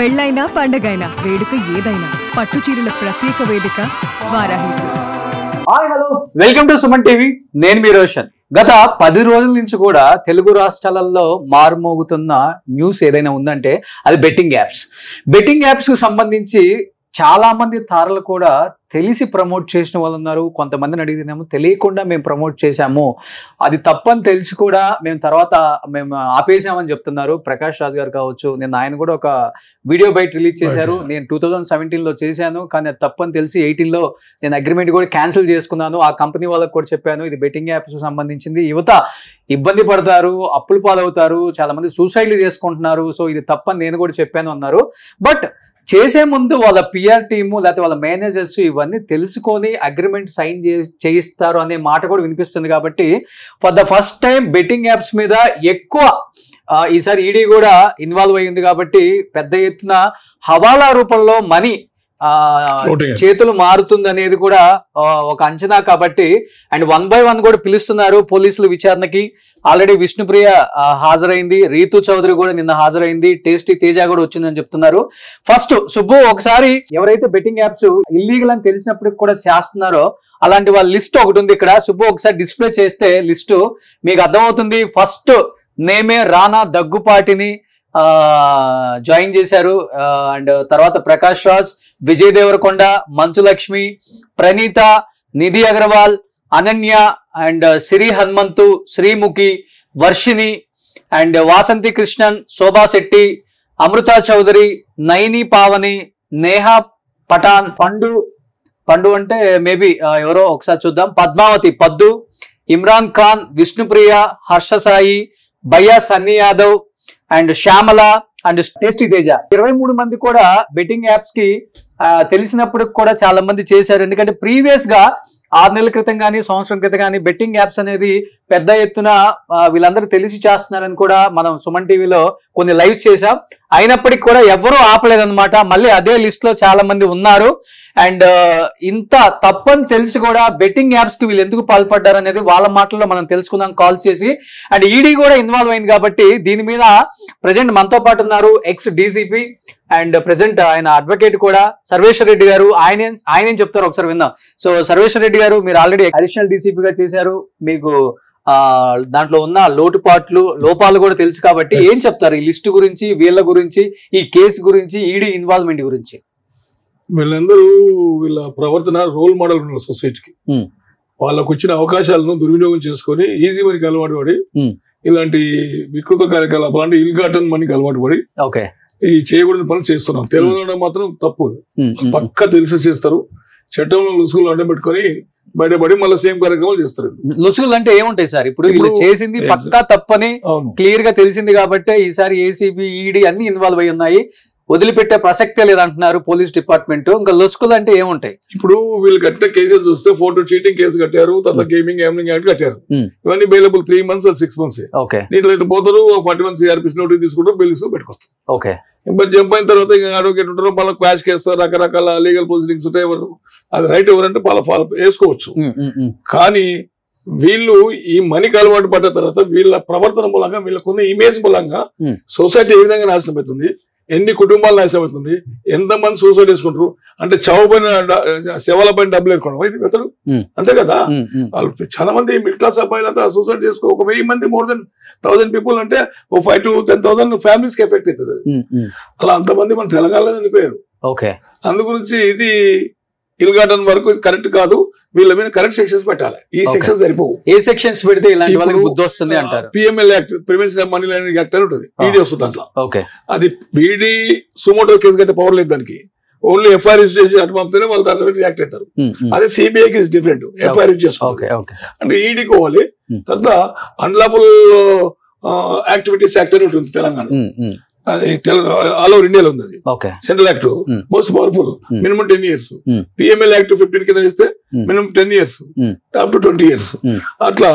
పెళ్ళైనా పండగైనా వేడుక ఏదైనా పట్టు చీరల ప్రత్యేక వేదిక Varahi silks. Hi hello welcome to Suman TV. నేను మీ రోషన్. గత 10 రోజుల నుంచి కూడా తెలుగు రాష్ట్రాలలో మారుమోగుతున్న న్యూస్ ఏదైనా ఉందంటే అది బెట్టింగ్ యాప్స్ కు సంబంధించి చాలా మంది తారలు కూడా తెలిసి ప్రమోట్ చేసిన వాళ్ళు ఉన్నారు. కొంతమందిని అడిగితేనేమో తెలియకుండా మేము ప్రమోట్ చేశాము, అది తప్పని తెలిసి కూడా మేము ఆపేసామని చెప్తున్నారు. ప్రకాష్ రాజ్ గారు కావచ్చు, నేను ఆయన కూడా ఒక వీడియో బయట రిలీజ్ చేశారు. నేను 2017లో చేశాను, కానీ అది తప్పని తెలిసి 18లో నేను అగ్రిమెంట్ కూడా క్యాన్సిల్ చేసుకున్నాను. ఆ కంపెనీ వాళ్ళకి కూడా చెప్పాను ఇది బెట్టింగ్ యాప్స్ సంబంధించింది, యువత ఇబ్బంది పడతారు, అప్పులు పాలవుతారు, చాలా మంది సూసైడ్లు చేసుకుంటున్నారు, సో ఇది తప్పని నేను కూడా చెప్పాను అన్నారు. బట్ చేసే ముందు వాళ్ళ పిఆర్ టీము లేకపోతే వాళ్ళ మేనేజర్స్ ఇవన్నీ తెలుసుకొని అగ్రిమెంట్ సైన్ చేయిస్తారు అనే మాట కూడా వినిపిస్తుంది. కాబట్టి for the first time betting apps మీద ఎక్కువ ఈసారి ఈడీ కూడా ఇన్వాల్వ్ అయ్యింది. కాబట్టి పెద్ద ఎత్తున హవాలా రూపంలో మనీ చేతులు మారుతుంది అనేది కూడా ఒక అంచనా. కాబట్టి అండ్ 1 by 1 కూడా పిలుస్తున్నారు పోలీసులు విచారణకి. ఆల్రెడీ విష్ణుప్రియ హాజరైంది, రీతు చౌదరి కూడా నిన్న హాజరైంది, టేస్టీ తేజ కూడా వచ్చిందని చెప్తున్నారు. ఫస్ట్ సుబ్బు, ఒకసారి ఎవరైతే బెట్టింగ్ యాప్స్ ఇల్లీగల్ అని తెలిసినప్పటికి కూడా చేస్తున్నారో అలాంటి వాళ్ళ లిస్ట్ ఒకటి ఉంది ఇక్కడ. సుబ్బు ఒకసారి డిస్ప్లే చేస్తే లిస్టు మీకు అర్థమవుతుంది. ఫస్ట్ నేమే రానా దగ్గుపాటిని జాయిన్ చేశారు. అండ్ తర్వాత ప్రకాష్ రాజ్, విజయ్ దేవరకొండ, మంచు లక్ష్మి, ప్రణీత, నిధి అగర్వాల్, అనన్య అండ్ సిరి హనుమంతు, శ్రీముఖి, వర్షిని అండ్ వాసంతి కృష్ణన్, శోభా శెట్టి, అమృత చౌదరి, నైని పావని, నేహా పఠాన్, పండు అంటే మేబీ ఎవరో ఒకసారి చూద్దాం, పద్మావతి, పద్దు, ఇమ్రాన్ ఖాన్, విష్ణుప్రియ, హర్ష సాయి, భయ్యా Sunny Yadav and Shyamala and tasty Teja. 23 మంది కూడా బెట్టింగ్ యాప్స్ కి తెలిసినప్పుడు కూడా చాలా మంది చేశారు. ఎందుకంటే ప్రీవియస్ గా 6 నెలల క్రితం కానీ సంవత్సరం క్రితం కానీ బెట్టింగ్ యాప్స్ అనేది పెద్ద ఎత్తున వీళ్ళందరూ తెలిసి చేస్తున్నారని కూడా మనం సుమన్ టీవీలో కొన్ని లైవ్ చేసాం. అయినప్పటికీ కూడా ఎవరూ ఆపలేదన్నమాట. మళ్ళీ అదే లిస్ట్ లో చాలా మంది ఉన్నారు. అండ్ ఇంత తప్పని తెలిసి కూడా బెట్టింగ్ యాప్స్ కి వీళ్ళు ఎందుకు పాల్పడ్డారు అనేది వాళ్ళ మాటల్లో మనం తెలుసుకుందాం కాల్ చేసి. అండ్ ఈడీ కూడా ఇన్వాల్వ్ అయింది కాబట్టి దీని మీద ప్రజెంట్ మనతో పాటు ఉన్నారు ఎక్స్ డీసీపీ అండ్ ప్రెసెంట్ ఆయన అడ్వకేట్ కూడా సర్వేశ్వర్ రెడ్డి గారు. ఆయన ఏం చెప్తారు ఒకసారి విందాం. సో సర్వేశ్వర్ రెడ్డి గారు, మీరు ఆల్రెడీ అడిషనల్ డీసీపీగా చేశారు, మీకు దాంట్లో ఉన్న లోపాలు కూడా తెలుసు కాబట్టి ఏం చెప్తారు ఈ లిస్టు గురించి, వీళ్ళ గురించి, ఈ కేసు గురించి, ఈడీ ఇన్వాల్వ్మెంట్ గురించి? వీళ్ళందరూ వీళ్ళ ప్రవర్తన రోల్ మోడల్ ఉన్నారు సొసైటీకి. వాళ్ళకు వచ్చిన అవకాశాలను దుర్వినియోగం చేసుకొని ఈజీ మనీకి అలవాటు పడి ఇలాంటి వికృత కార్యకలాపాలు అంటే ఇల్గాటన్ మనీకి అలవాటు పడి ఈ చేయకూడని పనులు చేస్తున్నాం. తెలియడం మాత్రం తప్పు, పక్క తెలిసి చేస్తారు. చట్టంలో లుసుగులు అడ్డం పెట్టుకొని బయటపడి మళ్ళీ సేమ్ కార్యక్రమాలు చేస్తారు. లుసుగులు అంటే ఏముంటాయి సార్? ఇప్పుడు వీళ్ళు చేసింది పక్కా తప్పని క్లియర్ గా తెలిసింది కాబట్టి ఈసారి ఏసీబీ, ఈడీ అన్ని ఇన్వాల్వ్ అయి ఉన్నాయి, వదిలిపెట్టే ప్రసక్తే లేదంటున్నారు పోలీస్ డిపార్ట్మెంట్. ఇంకా లుసుగులు అంటే ఏముంటాయి? ఇప్పుడు వీళ్ళు కట్టిన కేసులు చూస్తే ఫోటో చీటింగ్ కేసు కట్టారు, తర్వాత గేమింగ్ యాక్ట్ కట్టారు. ఇవన్నీ బెయిలబుల్ 3 months or 6 months. దీంట్లో పోతారు, 41 CRPC నోటీస్ తీసుకుంటారు, బెయిల్స్ పెట్టుకొస్తారు. మరి జంప్ అయిన తర్వాత ఇంకా అడ్వకేట్ ఉంటారు, వాళ్ళ క్వాష్ చేస్తారు, రకరకాల లీగల్ ప్రొసీడింగ్స్ ఉంటాయి. ఎవరు అది రైట్ ఎవరంటే వాళ్ళ ఫాలో వేసుకోవచ్చు. కానీ వీళ్ళు ఈ మనీకి అలవాటు పడ్డ తర్వాత వీళ్ళ ప్రవర్తన మూలంగా, వీళ్ళకున్న ఇమేజ్ మూలంగా సొసైటీ ఏ విధంగా నాశనం అవుతుంది, ఎన్ని కుటుంబాలు నాశనం అవుతుంది, ఎంతమంది సూసైడ్ చేసుకుంటారు. అంటే శవాల పైన డబ్బులు వేసుకోవడం ఇది మెతడు, అంతే కదా. వాళ్ళు చాలా మంది మిడిల్ క్లాస్ అబ్బాయిలంతా సూసైడ్ చేసుకో, 1000 మంది, more than 1000 people అంటే 5 to 10,000 ఫ్యామిలీస్ కి ఎఫెక్ట్ అవుతుంది. అలా అంతమంది మన తెలంగాణలో చనిపోయారు. అందు గురించి ఇది ఇల్గాటన్ వరకు కరెక్ట్ కాదు. వీళ్ళ మీద కరెక్ట్ సెక్షన్స్ పెట్టాలి. ఈ సెక్షన్స్ సరిపోవు. ఏ సెక్షన్స్ పెడితే ఇలాంటి వాళ్ళకి బుద్ధి వస్తుంది అంటారు? PML act, prevention of money laundering act అని ఉంటుంది, ఈడీ వస్తుంది దాంట్లో. అది ఈడీ సుమోటో కేసు కట్టే పవర్ లేదు దానికి. ఓన్లీ ఎఫ్ఐఆర్ రిజిస్టర్ చేసి అటు పంపితేనే వాళ్ళు దాంట్లో రియాక్ట్ అవుతారు. అదే సిబిఐకి డిఫరెంట్, ఎఫ్ఐఆర్ రిజిస్టర్ చేసుకోవాలి. అంటే ఈడీకి పోవాలి. తర్వాత అన్లాఫుల్ యాక్టివిటీస్ యాక్ట్ అని ఉంటుంది తెలంగాణ, ఆల్ ఓవర్ ఇండియాలో ఉంది. అది central act, most powerful. Minimum 10 years. PML act 15 కింద చేస్తే minimum 10 years up to 20 years. అట్లా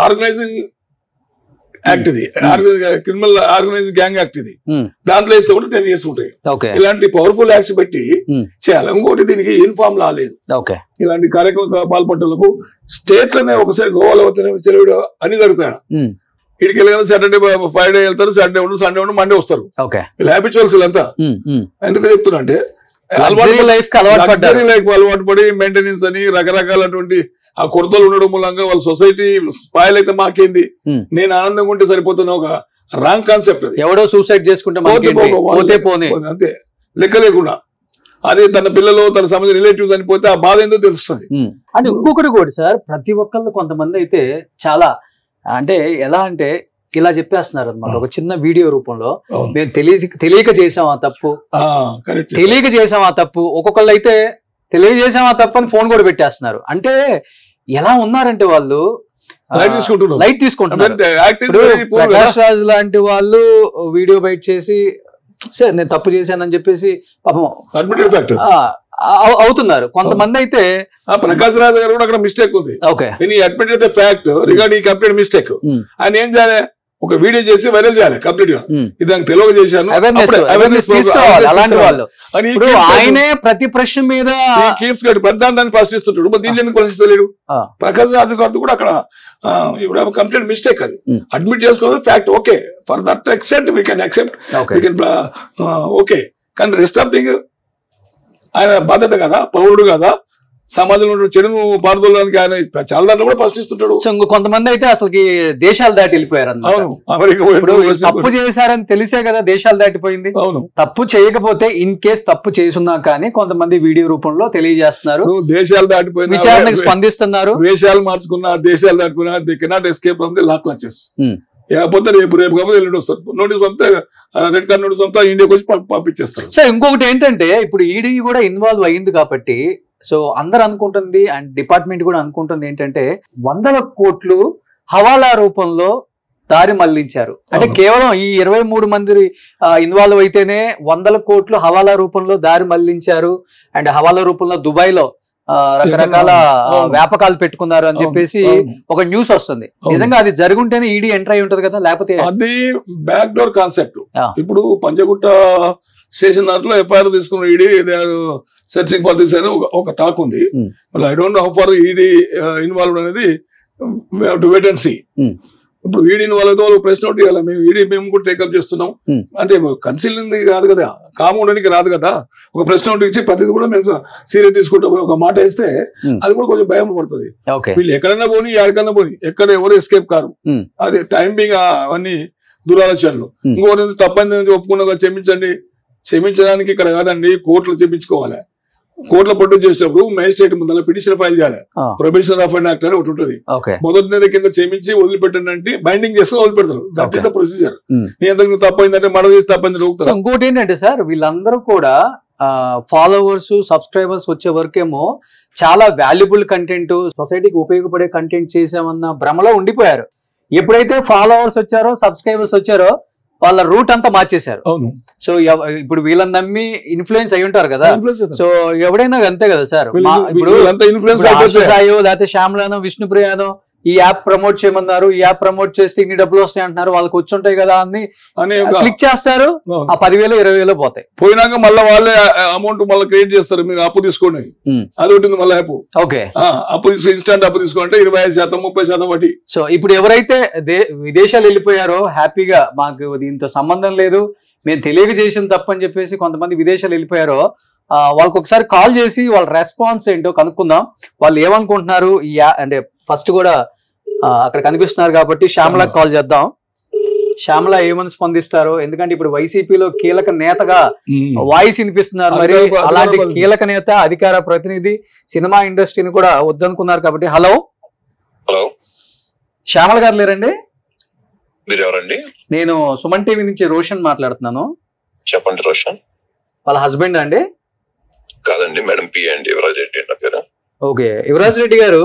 ఆర్గనైజింగ్ యాక్ట్ ఇది, క్రిమినల్ ఆర్గనైజింగ్ గ్యాంగ్ యాక్ట్ ఇది, దాంట్లో వేస్తే కూడా 10 years ఉంటాయి. ఇలాంటి పవర్ఫుల్ యాక్ట్స్ పెట్టి చేయాలి. ఇంకోటి దీనికి యూనిఫామ్ లా లేదు. ఇలాంటి కార్యక్రమం పాల్పడ్డలకు స్టేట్ లోనే ఒకసారి గోవాలో చెలవిడ అన్ని జరుగుతాయి. ఇడికి వెళ్ళగానే సాటర్డే ఫ్రైడే వెళ్తారు, సాటర్డే ఉండు, సండే ఉండు, మండే వస్తారు. వీళ్ళు హ్యాబిచువల్స్ వీళ్ళంతా. ఎందుకు చెప్తున్నా అంటే అలవాటు పడి మెయింటెనెన్స్ అని రకరకాలటువంటి ఆ కొరతలు ఉండడం మూలంగా వాళ్ళ సొసైటీ స్పాయిల్ అయితే మాకేంది, నేను ఆనందంగా ఉంటే సరిపోతున్నా ఒక రాంగ్ కాన్సెప్ట్. అది ఎవడో సూసైడ్ చేసుకుంటే అంతే లెక్క లేకుండా. అదే తన పిల్లలు తన సంబంధించిన రిలేటివ్స్ చనిపోతే ఆ బాధ ఏందో తెలుస్తుంది. అంటే ఇంకొకటి కూడా సార్, ప్రతి ఒక్కళ్ళు కొంతమంది అయితే చాలా అంటే ఎలా అంటే ఇలా చెప్పేస్తున్నారు అనమాట, ఒక చిన్న వీడియో రూపంలో మేము తెలియక చేసాం ఆ తప్పు, తెలియక చేసాం ఆ తప్పు. ఒక్కొక్కళ్ళు అయితే తెలియజేసాం ఆ తప్పు అని ఫోన్ కూడా పెట్టేస్తున్నారు. అంటే ఎలా ఉన్నారంటే వాళ్ళు లైట్ తీసుకుంటున్నారు. ప్రకాష్ రాజ్ లాంటి వాళ్ళు వీడియో బయట చేసి సార్ నేను తప్పు చేశానని చెప్పేసి పాపం అవుతున్నారు. కొంతమంది అయితే ప్రకాష్ రాజ్ గారు కూడా అక్కడ మిస్టేక్ ఉంది. Admit fact regarding complete mistake. ఆయన ఏం చేయాలి, ఒక వీడియో చేసి వైరల్ చేయాలి కంప్లీట్ గా, ఇది నాకు తెలియజేశాను అలాంటి వాళ్ళు. ఆయనే ప్రతి ప్రశ్న మీద పెద్దాన్ని ప్రశ్నిస్తుంటాడు, దీన్ని ఎందుకు ప్రశ్నిస్తలేడు? ప్రకాష్ రాజ్ గారు కూడా అక్కడ ఇప్పుడు కంప్లీట్ మిస్టేక్, అది అడ్మిట్ చేసుకోవాలి fact. Okay, for that except we can accept, we can okay. కానీ రెస్ట్ ఆఫ్ థింగ్ ఆయన బాధ్యత కదా, పౌరుడు కదా, సమాజంలో చెడును పారదోలడానికి ఆయన చాలా దాంట్లో కూడా ప్రశ్నిస్తుంటాడు. సో కొంతమంది అయితే అసలు దేశాలు దాటి వెళ్ళిపోయారు. తప్పు చేశారని తెలిసే కదా దేశాలు దాటిపోయింది. అవును, తప్పు చేయకపోతే ఇన్ కేస్ తప్పు చేసున్నా కానీ కొంతమంది వీడియో రూపంలో తెలియజేస్తున్నారు, దేశాలు దాటిపోయిన విచారణకు స్పందిస్తున్నారు. దేశాలు మార్చుకున్నా, దేశాలు దాటిపోయినా they cannot escape from the law clutches. లేకపోతే రేపు కాబట్టి ఎల్లుండి వస్తారు, నోటీస్ పంపితే రెడ్ కార్డ్ నోటీస్ పంపితే ఇండియాకి వచ్చి పంపించేస్తారు. సో ఇంకొకటి ఏంటంటే ఇప్పుడు ఈడీ కూడా ఇన్వాల్వ్ అయ్యింది కాబట్టి, సో అందరు అనుకుంటుంది అండ్ డిపార్ట్మెంట్ కూడా అనుకుంటుంది ఏంటంటే 100 కోట్లు హవాలా రూపంలో దారి మళ్లించారు. అంటే కేవలం ఈ 23 మంది ఇన్వాల్వ్ అయితేనే 100 కోట్లు హవాలా రూపంలో దారి మళ్లించారు. అండ్ హవాలా రూపంలో దుబాయ్ లో రకరకాల వ్యాపకాలు పెట్టుకున్నారు అని చెప్పేసి ఒక న్యూస్ వస్తుంది. నిజంగా అది జరుగుంటేనే ఈడీ ఎంటర్ అయి ఉంటది కదా, లేకపోతే అది బ్యాక్ డోర్ కాన్సెప్ట్. ఇప్పుడు పంజగుట్ట స్టేషన్ దాంట్లో ఎఫ్ఐఆర్ తీసుకున్న ఈడీ సెర్చింగ్ ఫర్ దిస్ అని ఒక టాక్ ఉంది. I don't know how far ED involved అనేది టు వెయిట్ అండ్ సీ. ఇప్పుడు ఈడీ ఇన్వాల్వ్ అయితే వాళ్ళు ప్రెస్ నోట్ ఇవ్వాలి, మేము కూడా టేకప్ చేస్తున్నాం అంటే కన్సిలింగ్ కాదు కదా, కామూడడానికి రాదు కదా. ఒక ప్రెస్ నోట్ ఇచ్చి ప్రతిది కూడా మేము సీరియస్ తీసుకుంటాం ఒక మాట వేస్తే అది కూడా కొంచెం భయం పడుతుంది. వీళ్ళు ఎక్కడైనా పోని ఎక్కడికైనా పోని ఎక్కడ ఎవరు ఎస్కేప్ కారు. అది టైమింగ్ అవన్నీ దురాలోచనలు. ఇంకోటి తప్పని ఒప్పుకున్నా క్షమించండి, క్షమించడానికి ఇక్కడ కాదండి, కోర్టులు చెప్పించుకోవాలి. కోర్టులో ప్రొడ్యూస్ చేసినప్పుడు మేజిస్ట్రేట్ ముందర పిటిషన్ ఫైల్ చేయాలి. ప్రొబేషన్ ఆఫ్ అండ్ యాక్ట్ అని ఒకటి ఉంటుంది. మొదటి నెల కింద క్షమించి వదిలిపెట్టండి అంటే బైండింగ్ చేసుకుని వదిలిపెడతారు. That is the procedure. నీ ఎంత తప్పైందంటే మనం చేసి తప్పైంది. ఇంకోటి ఏంటంటే సార్, వీళ్ళందరూ కూడా ఫాలోవర్స్ సబ్స్క్రైబర్స్ వచ్చే వరకేమో చాలా వాల్యుబుల్ కంటెంట్, సొసైటీకి ఉపయోగపడే కంటెంట్ చేసామన్న భ్రమలో ఉండిపోయారు. ఎప్పుడైతే ఫాలోవర్స్ వచ్చారో సబ్స్క్రైబర్స్ వచ్చారో వాళ్ళ రూట్ అంతా మార్చేశారు. సో ఇప్పుడు వీళ్ళని నమ్మి ఇన్ఫ్లుయెన్స్ అయి ఉంటారు కదా. సో ఎవడైనా అంతే కదా సార్. ఇప్పుడు లేకపోతే శ్యామ్లానో విష్ణుప్రియానో ఈ యాప్ ప్రమోట్ చేయమన్నారు, ఈ యాప్ ప్రమోట్ చేస్తే ఇన్ని డబ్బులు వస్తాయి అంటున్నారు, వాళ్ళకి వచ్చి ఉంటాయి కదా అని క్లిక్ చేస్తారు. ఆ 10,000 20,000 పోతాయి. పోయినాక మళ్ళీ వాళ్ళే అమౌంట్ మళ్ళీ క్రియేట్ చేస్తారు, మీరు అప్పు తీసుకోండి అది ఉంటుంది మళ్ళీ యాప్. ఓకే, అప్పు ఇన్స్టాంట్ అప్పు తీసుకుంటే 25% 30% వడ్డీ. సో ఇప్పుడు ఎవరైతే విదేశాలు వెళ్ళిపోయారో హ్యాపీగా మాకు దీంతో సంబంధం లేదు, మేము తెలియక చేసిన తప్పని చెప్పేసి కొంతమంది విదేశాలు వెళ్ళిపోయారో వాళ్ళకి ఒకసారి కాల్ చేసి వాళ్ళ రెస్పాన్స్ ఏంటో కనుక్కుందాం. వాళ్ళు ఏమనుకుంటున్నారు అంటే ఫస్ట్ కూడా అక్కడ కనిపిస్తున్నారు కాబట్టి శ్యామలకు కాల్ చేద్దాం. శ్యామల ఏమని స్పందిస్తారో, ఎందుకంటే ఇప్పుడు వైసీపీలో కీలక నేతగా వాయిస్ వినిపిస్తున్నారు. మరి అలాంటి కీలక నేత, అధికార ప్రతినిధి, సినిమా ఇండస్ట్రీని కూడా వద్దనుకున్నారు కాబట్టి. హలో శ్యామల గారు లేరండి? నేను సుమన్ టీవీ నుంచి రోషన్ మాట్లాడుతున్నాను. చెప్పండి. రోషన్ వాళ్ళ హస్బెండ్ అండి? కాదండి మేడం, పి అండి, యువరాజ్ రెడ్డి నా పేరు. ఓకే, యువరాజ్ రెడ్డి గారు,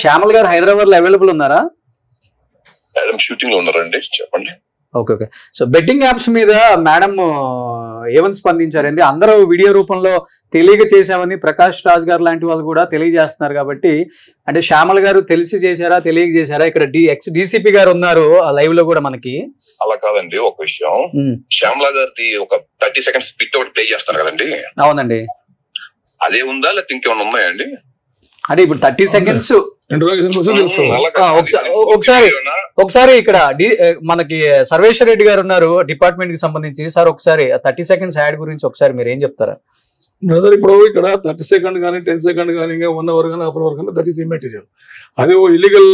శ్యామల్ గారు హైదరాబాద్ లో అవైలబుల్ ఉన్నారా? మేడం షూటింగ్ లో ఉన్నారండి, చెప్పండి. Okay okay. So betting apps మీద మేడం ఏమని స్పందించారండి? అందరూ వీడియో రూపంలో తెలియక చేశామని ప్రకాష్ రాజ్ గారు లాంటి వాళ్ళు కూడా తెలియజేస్తున్నారు కాబట్టి, అంటే శ్యామల్ గారు తెలిసి చేశారా తెలియక చేశారా? ఇక్కడ ఎక్స్ డీసీపీ గారు ఉన్నారు లైవ్ లో కూడా మనకి. అలా కాదండి, ఒక విషయం, శ్యామల గారిది ఒక 30 seconds బిట్ ఒకటి ప్లే చేస్తారు కదండి. అవునండి. అదే ఉందా లేకపోతే ఇంకేమైనా ఉన్నాయండి? అంటే ఇప్పుడు 30 seconds ఇంట్రాగేషన్ కోసం తెలుస్తుంది. ఒకసారి ఇక్కడ మనకి సర్వేశ్వర్ రెడ్డి గారు ఉన్నారు డిపార్ట్మెంట్ కి సంబంధించి. సార్ ఒకసారి 30 seconds యాడ్ గురించి ఒకసారి మీరు ఏం చెప్తారా? బ్రదర్, ఇప్పుడు ఇక్కడ 30 seconds కానీ 10 seconds కానీ ఇంకా 1 hour కానీ 1/2 hour కానీ దట్ ఈస్ ఇమ్మెటీరియల్. అది ఇల్లీగల్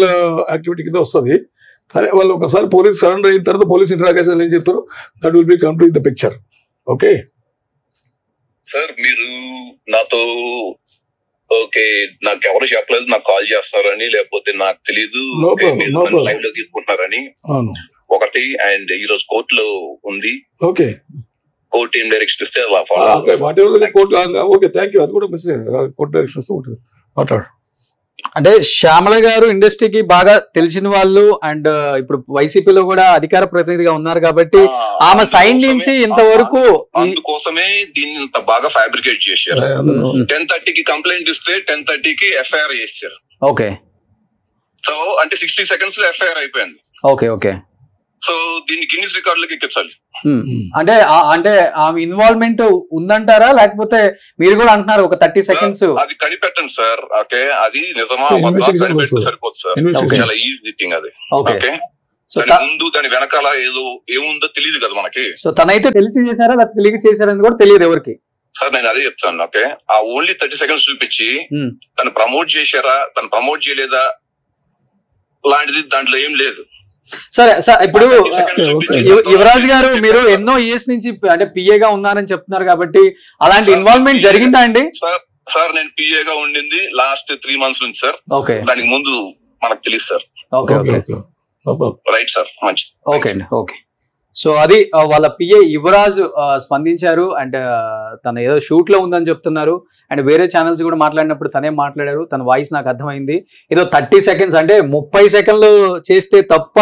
యాక్టివిటీ కింద వస్తుంది. కానీ వాళ్ళు ఒకసారి పోలీస్ సరెండర్ అయిన తర్వాత పోలీస్ ఇంటరాగేషన్ ఏం చెప్తారు, that will be come to the picture. Okay sir, మీరు నాతో ఓకే నాకు ఎవరు చెప్పలేదు, నాకు కాల్ చేస్తారని, లేకపోతే నాకు తెలీదు లైవ్ లో తీసుకుంటున్నారని ఒకటి. అండ్ ఈ రోజు కోర్టులో ఉంది. ఓకే, కోర్టు ఏం డైరెక్షన్ ఇస్తే ఓకే, థ్యాంక్ యూ. అది కూడా కోర్టు డైరెక్షన్స్ ఉంటుంది. మాట్లాడు. అంటే శ్యామల గారు ఇండస్ట్రీకి బాగా తెలిసిన వాళ్ళు అండ్ ఇప్పుడు వైసీపీలో కూడా అధికార ప్రతినిధిగా ఉన్నారు కాబట్టి ఆమె సైన్ నుంచి ఇంతవరకు అందుకోసమే దీన్ని ఇంత బాగా ఫ్యాబ్రికేట్ చేశారు. 10:30కి కంప్లైంట్ ఇస్తే 10:30కి ఎఫ్ఐఆర్ చేశారు. ఓకే, సో అంటే 60 seconds లో ఎఫ్ఐఆర్ అయిపోయింది. ఓకే ఓకే, సో దీన్ని గిన్నిస్ రికార్డులకు ఎక్కించాలి. అంటే అంటే ఆమె ఇన్వాల్వ్మెంట్ ఉందంటారా, లేకపోతే మీరు కూడా అంటున్నారు ఒక 30 seconds? అది కనిపెట్టండి సార్. ఓకే, అది నిజమా సరిపోదు సార్, చాలా ఈజీ థింగ్ అది. ఓకే, ముందు దాని వెనకాల ఏముందో తెలియదు కదా మనకి. సో తనైతే తెలిసి చేశారా లేకపోతే తెలియక చేశారని కూడా తెలియదు ఎవరికి. సార్ నేను అదే చెప్తాను. ఓకే, ఆ ఓన్లీ 30 seconds చూపించి తను ప్రమోట్ చేశారా, తను ప్రమోట్ చేయలేదా లాంటిది దాంట్లో ఏం లేదు. సరే సార్, ఇప్పుడు యువరాజ్ గారు మీరు ఎన్నో ఇయర్స్ నుంచి అంటే పిఏగా ఉన్నారని చెప్తున్నారు కాబట్టి అలాంటి ఇన్వాల్వ్మెంట్ జరిగిందా అండి? సార్ నేను పిఏగా ఉండింది లాస్ట్ 3 months నుంచి సార్. ఓకే, దానికి ముందు మనకు తెలియదు sir. Okay okay, right sir, మంచిది. ఓకే అండి, ఓకే. సో అది వాళ్ళ పిఏ యువరాజ్ స్పందించారు. అండ్ తన ఏదో షూట్ లో ఉందని చెప్తున్నారు. అండ్ వేరే ఛానల్స్ కూడా మాట్లాడినప్పుడు తనే మాట్లాడారు. తన వాయిస్ నాకు అర్థమైంది. ఏదో 30 seconds అంటే 30 seconds చేస్తే తప్ప,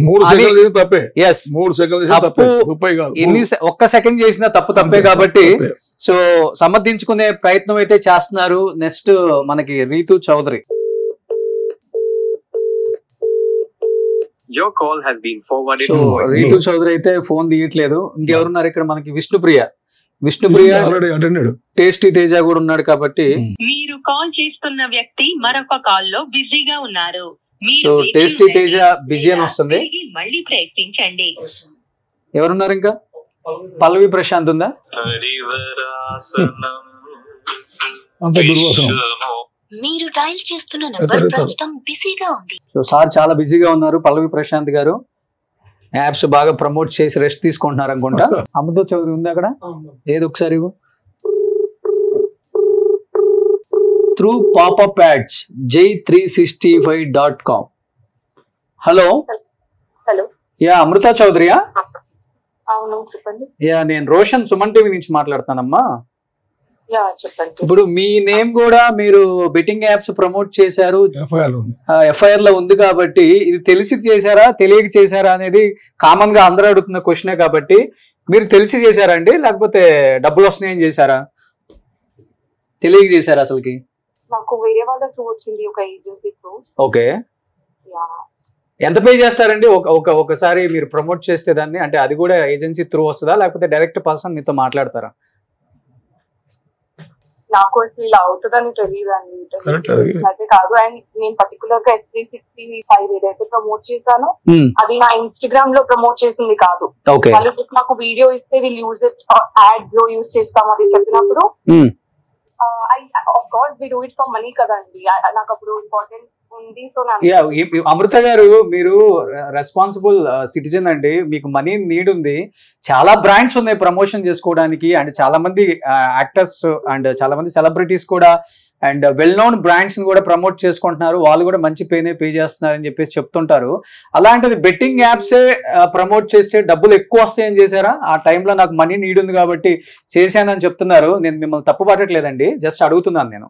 3 seconds తప్పే. ఎస్, 3 seconds ఒక్క సెకండ్ చేసినా తప్పే కాబట్టి సో సమర్థించుకునే ప్రయత్నం అయితే చేస్తున్నారు. నెక్స్ట్ మనకి Ritu Chowdary. Your call has been forwarded. So Ritu Chowdary అయితే ఫోన్ తీయట్లేదు. ఇంకెవరున్నారు ఇక్కడ మనకి? విష్ణుప్రియ టేస్టీ తేజ కూడా ఉన్నాడు కాబట్టి. మీరు కాల్ చేస్తున్న వ్యక్తి మరొక కాల్ లో బిజీగా ఉన్నారు. సో టేస్టీ తేజ బిజీ అని వస్తుంది. మళ్ళీ ప్రయత్నించండి. ఎవరున్నారు ఇంకా? పల్లవి ప్రశాంత్ ఉందా? మీరు డయల్ చేస్తున్న నంబర్ ప్రస్తుతం బిజీగా ఉంది. సో సార్ చాలా బిజీగా ఉన్నారు. పల్లవి ప్రశాంత్ గారు యాప్స్ బాగా ప్రమోట్ చేసి రెస్ట్ తీసుకుంటున్నారు అనుకుంటా. అమృత చౌదరి ఉంది అక్కడ? ఏది ఒకసారి through popup ads J365.com. Hello hello, yeah Amrutha చౌదరియా? అవును చెప్పండి. యా నేను రోషన్, సుమన్ టీవీ నుంచి మాట్లాడుతానమ్మా. చెప్పండి. ఇప్పుడు మీ నేమ్ కూడా మీరు బెట్టింగ్ యాప్స్ ప్రమోట్ చేశారు, ఎఫ్ఐఆర్ లో ఉంది కాబట్టి ఇది తెలిసి చేశారా తెలియక చేశారా అనేది కామన్ గా అందరూ అడుగుతున్న క్వశ్చనే కాబట్టి మీరు తెలిసి చేశారా అండి లేకపోతే డబ్బులు వస్తున్నాయని చేశారా, తెలియక చేశారా? అసలుకి నాకు వేరే వాళ్ళ త్రూ వచ్చింది, ఒక ఏజెన్సీ త్రూ. ఓకే, ఎంత పే చేస్తారండి ఒకసారి మీరు ప్రమోట్ చేస్తే దాన్ని? అంటే అది కూడా ఏజెన్సీ త్రూ వస్తుందా లేకపోతే డైరెక్ట్ పర్సన్ మీతో మాట్లాడతారా? నాకు అసలు ఇలా అవుతుందని తెలియదు అండి, అయితే కాదు. అండ్ నేను పర్టికులర్ గా S365 ఏదైతే ప్రమోట్ చేశానో అది నా ఇన్స్టాగ్రామ్ లో ప్రమోట్ చేసింది కాదు. వాళ్ళు జస్ట్ నాకు వీడియో ఇస్తే వీళ్ళు యూజ్ ఇట్ యాడ్ లో యూజ్ చేస్తాం అది చెప్పినప్పుడు of course we do it for money కదండి. నాకు అప్పుడు ఇంపార్టెంట్ ఉంది. సో అమృత గారు మీరు రెస్పాన్సిబుల్ సిటిజన్ అండి, మీకు మనీ నీడ్ ఉంది. చాలా బ్రాండ్స్ ఉన్నాయి ప్రమోషన్ చేసుకోవడానికి. అండ్ చాలా మంది యాక్టర్స్ అండ్ చాలా మంది సెలబ్రిటీస్ కూడా అండ్ వెల్ నోన్ బ్రాండ్స్ ని కూడా ప్రమోట్ చేసుకుంటున్నారు. వాళ్ళు కూడా మంచి పే చేస్తున్నారు అని చెప్పేసి చెప్తుంటారు. అలాంటిది బెట్టింగ్ యాప్సే ప్రమోట్ చేస్తే డబ్బులు ఎక్కువ వస్తాయని చేశారా? ఆ టైంలో నాకు మనీ నీడ్ ఉంది కాబట్టి చేశానని చెప్తున్నారు. నేను మిమ్మల్ని తప్పు పట్టట్లేదండి, జస్ట్ అడుగుతున్నాను నేను.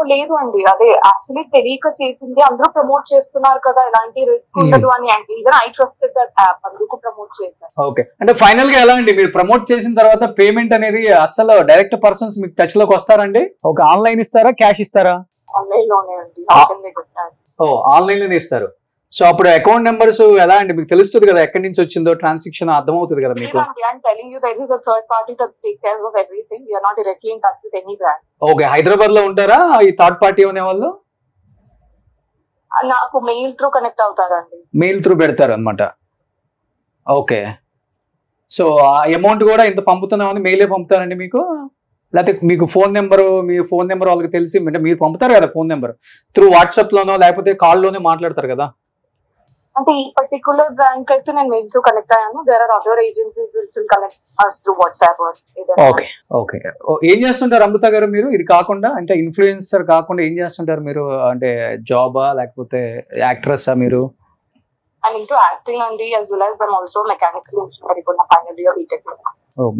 లేదు అండి, అదే యాక్చువల్లీ తెలియక చేసింది. అందరూ ప్రమోట్ చేస్తున్నారు కదా, ఎలాంటి రిస్క్ ఉండదు అని. అంటే even I trusted that app, అందుకు ప్రమోట్ చేశాను. ఓకే, అంటే ఫైనల్ గా ఎలా అండి మీరు ప్రమోట్ చేసిన తర్వాత పేమెంట్ అనేది అసలు డైరెక్ట్ పర్సన్స్ మీకు టచ్ లోకి వస్తారండి? ఒక ఆన్లైన్ ఇస్తారా, క్యాష్ ఇస్తారా? ఆన్లైన్ లోనే అండి. ఆన్లైన్ లోనే ఇస్తారు. సో అప్పుడు అకౌంట్ నెంబర్స్ ఎలా అండి మీకు తెలుస్తుంది కదా, ఎక్కడి నుంచి వచ్చిందో ట్రాన్సాక్షన్ అర్థమవుతుంది కదా మీకు? ఓకే, హైదరాబాద్ లో ఉంటారా ఈ థర్డ్ పార్టీ అనే వాళ్ళు? నాకు మెయిల్ త్రూ కనెక్ట్ అవుతారండి. మెయిల్ త్రూ పెడతారు అనమాట. ఓకే. సో ఆ అమౌంట్ కూడా ఇంత పంపుతున్నామని మెయిలే పంపుతారండి మీకు, లేకపోతే మీకు ఫోన్ నెంబర్, మీ ఫోన్ నెంబర్ వాళ్ళకి తెలిసి అంటే మీరు పంపుతారు కదా ఫోన్ నెంబర్ త్రూ వాట్సాప్ లోనో లేకపోతే కాల్ లోనే మాట్లాడతారు కదా? అంటే ఈ పర్టికులర్ బ్యాంక్ అయితే నేను మెయిల్ త్రూ కనెక్ట్ అయ్యాను. There are other agencies which will connect us through WhatsApp. Okay okay. ఏం చేస్తుంటారు అమృత గారు మీరు? ఇది కాకుండా అంటే ఇన్ఫ్లుయెన్సర్ కాకుండా ఏం చేస్తుంటారు మీరు? అంటే జాబా లేకపోతే యాక్ట్రెస్సా మీరు? I'm into acting అండి, as well as I'm also mechanical engineer. ఇప్పుడు నా final year BTech.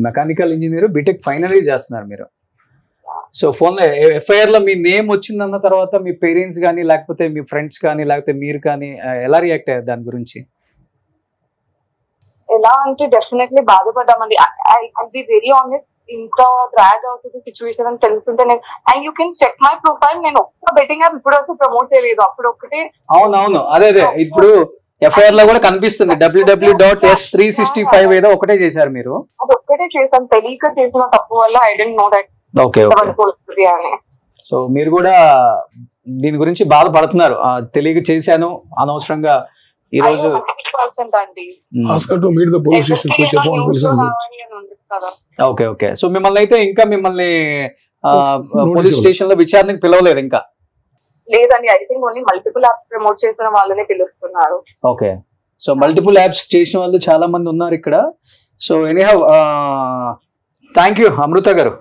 Mechanical engineer BTech final year చేస్తున్నారు మీరు. సో ఫోన్లో ఎఫ్ఐఆర్ లో మీ నేమ్ వచ్చిందన్న తర్వాత మీ పేరెంట్స్ కానీ లేకపోతే మీ ఫ్రెండ్స్ కానీ లేకపోతే మీరు కానీ ఎలా రియాక్ట్ అయ్యారు దాని గురించి? ఎలా అంటే డెఫినెట్లీ బాధపడ్డామండి. ఐ బి వెరీ ఆనెస్ట్, ఇంత డ్రాగ్ అవుతుంది సిచ్యువేషన్ అని తెలుస్తుంటే నేను, and you can check my profile, నేను ఒక్క బెట్టింగ్ యాప్ ఇప్పుడు వరకు ప్రమోట్ చేయలేదు. అప్పుడు ఒక్కటే. అవునవును, అదే ఇప్పుడు ఎఫ్ఐఆర్ లో కూడా కనిపిస్తుంది www.s365 ఏదో ఒకటే చేశారు మీరు. అది ఒక్కటే చేశాను, తెలియక చేసిన తప్పు వల్ల. I don't know that. Okay. So మీరు కూడా దీని గురించి బాధపడుతున్నారు, తెలియక చేశాను అనవసరంగా ఈ రోజు. Okay okay. సో మిమ్మల్ని అయితే ఇంకా పోలీస్ స్టేషన్ లో విచారణకు పిలవలేదు ఇంకా? లేదండి, I think only multiple apps promote చేసిన వాళ్ళనే పిలుస్తున్నారు. ఓకే. సో మల్టిపుల్ యాప్స్ చేసిన వాళ్ళు చాలా మంది ఉన్నారు ఇక్కడ. సో ఎనీహౌ థ్యాంక్ యూ అమృత గారు.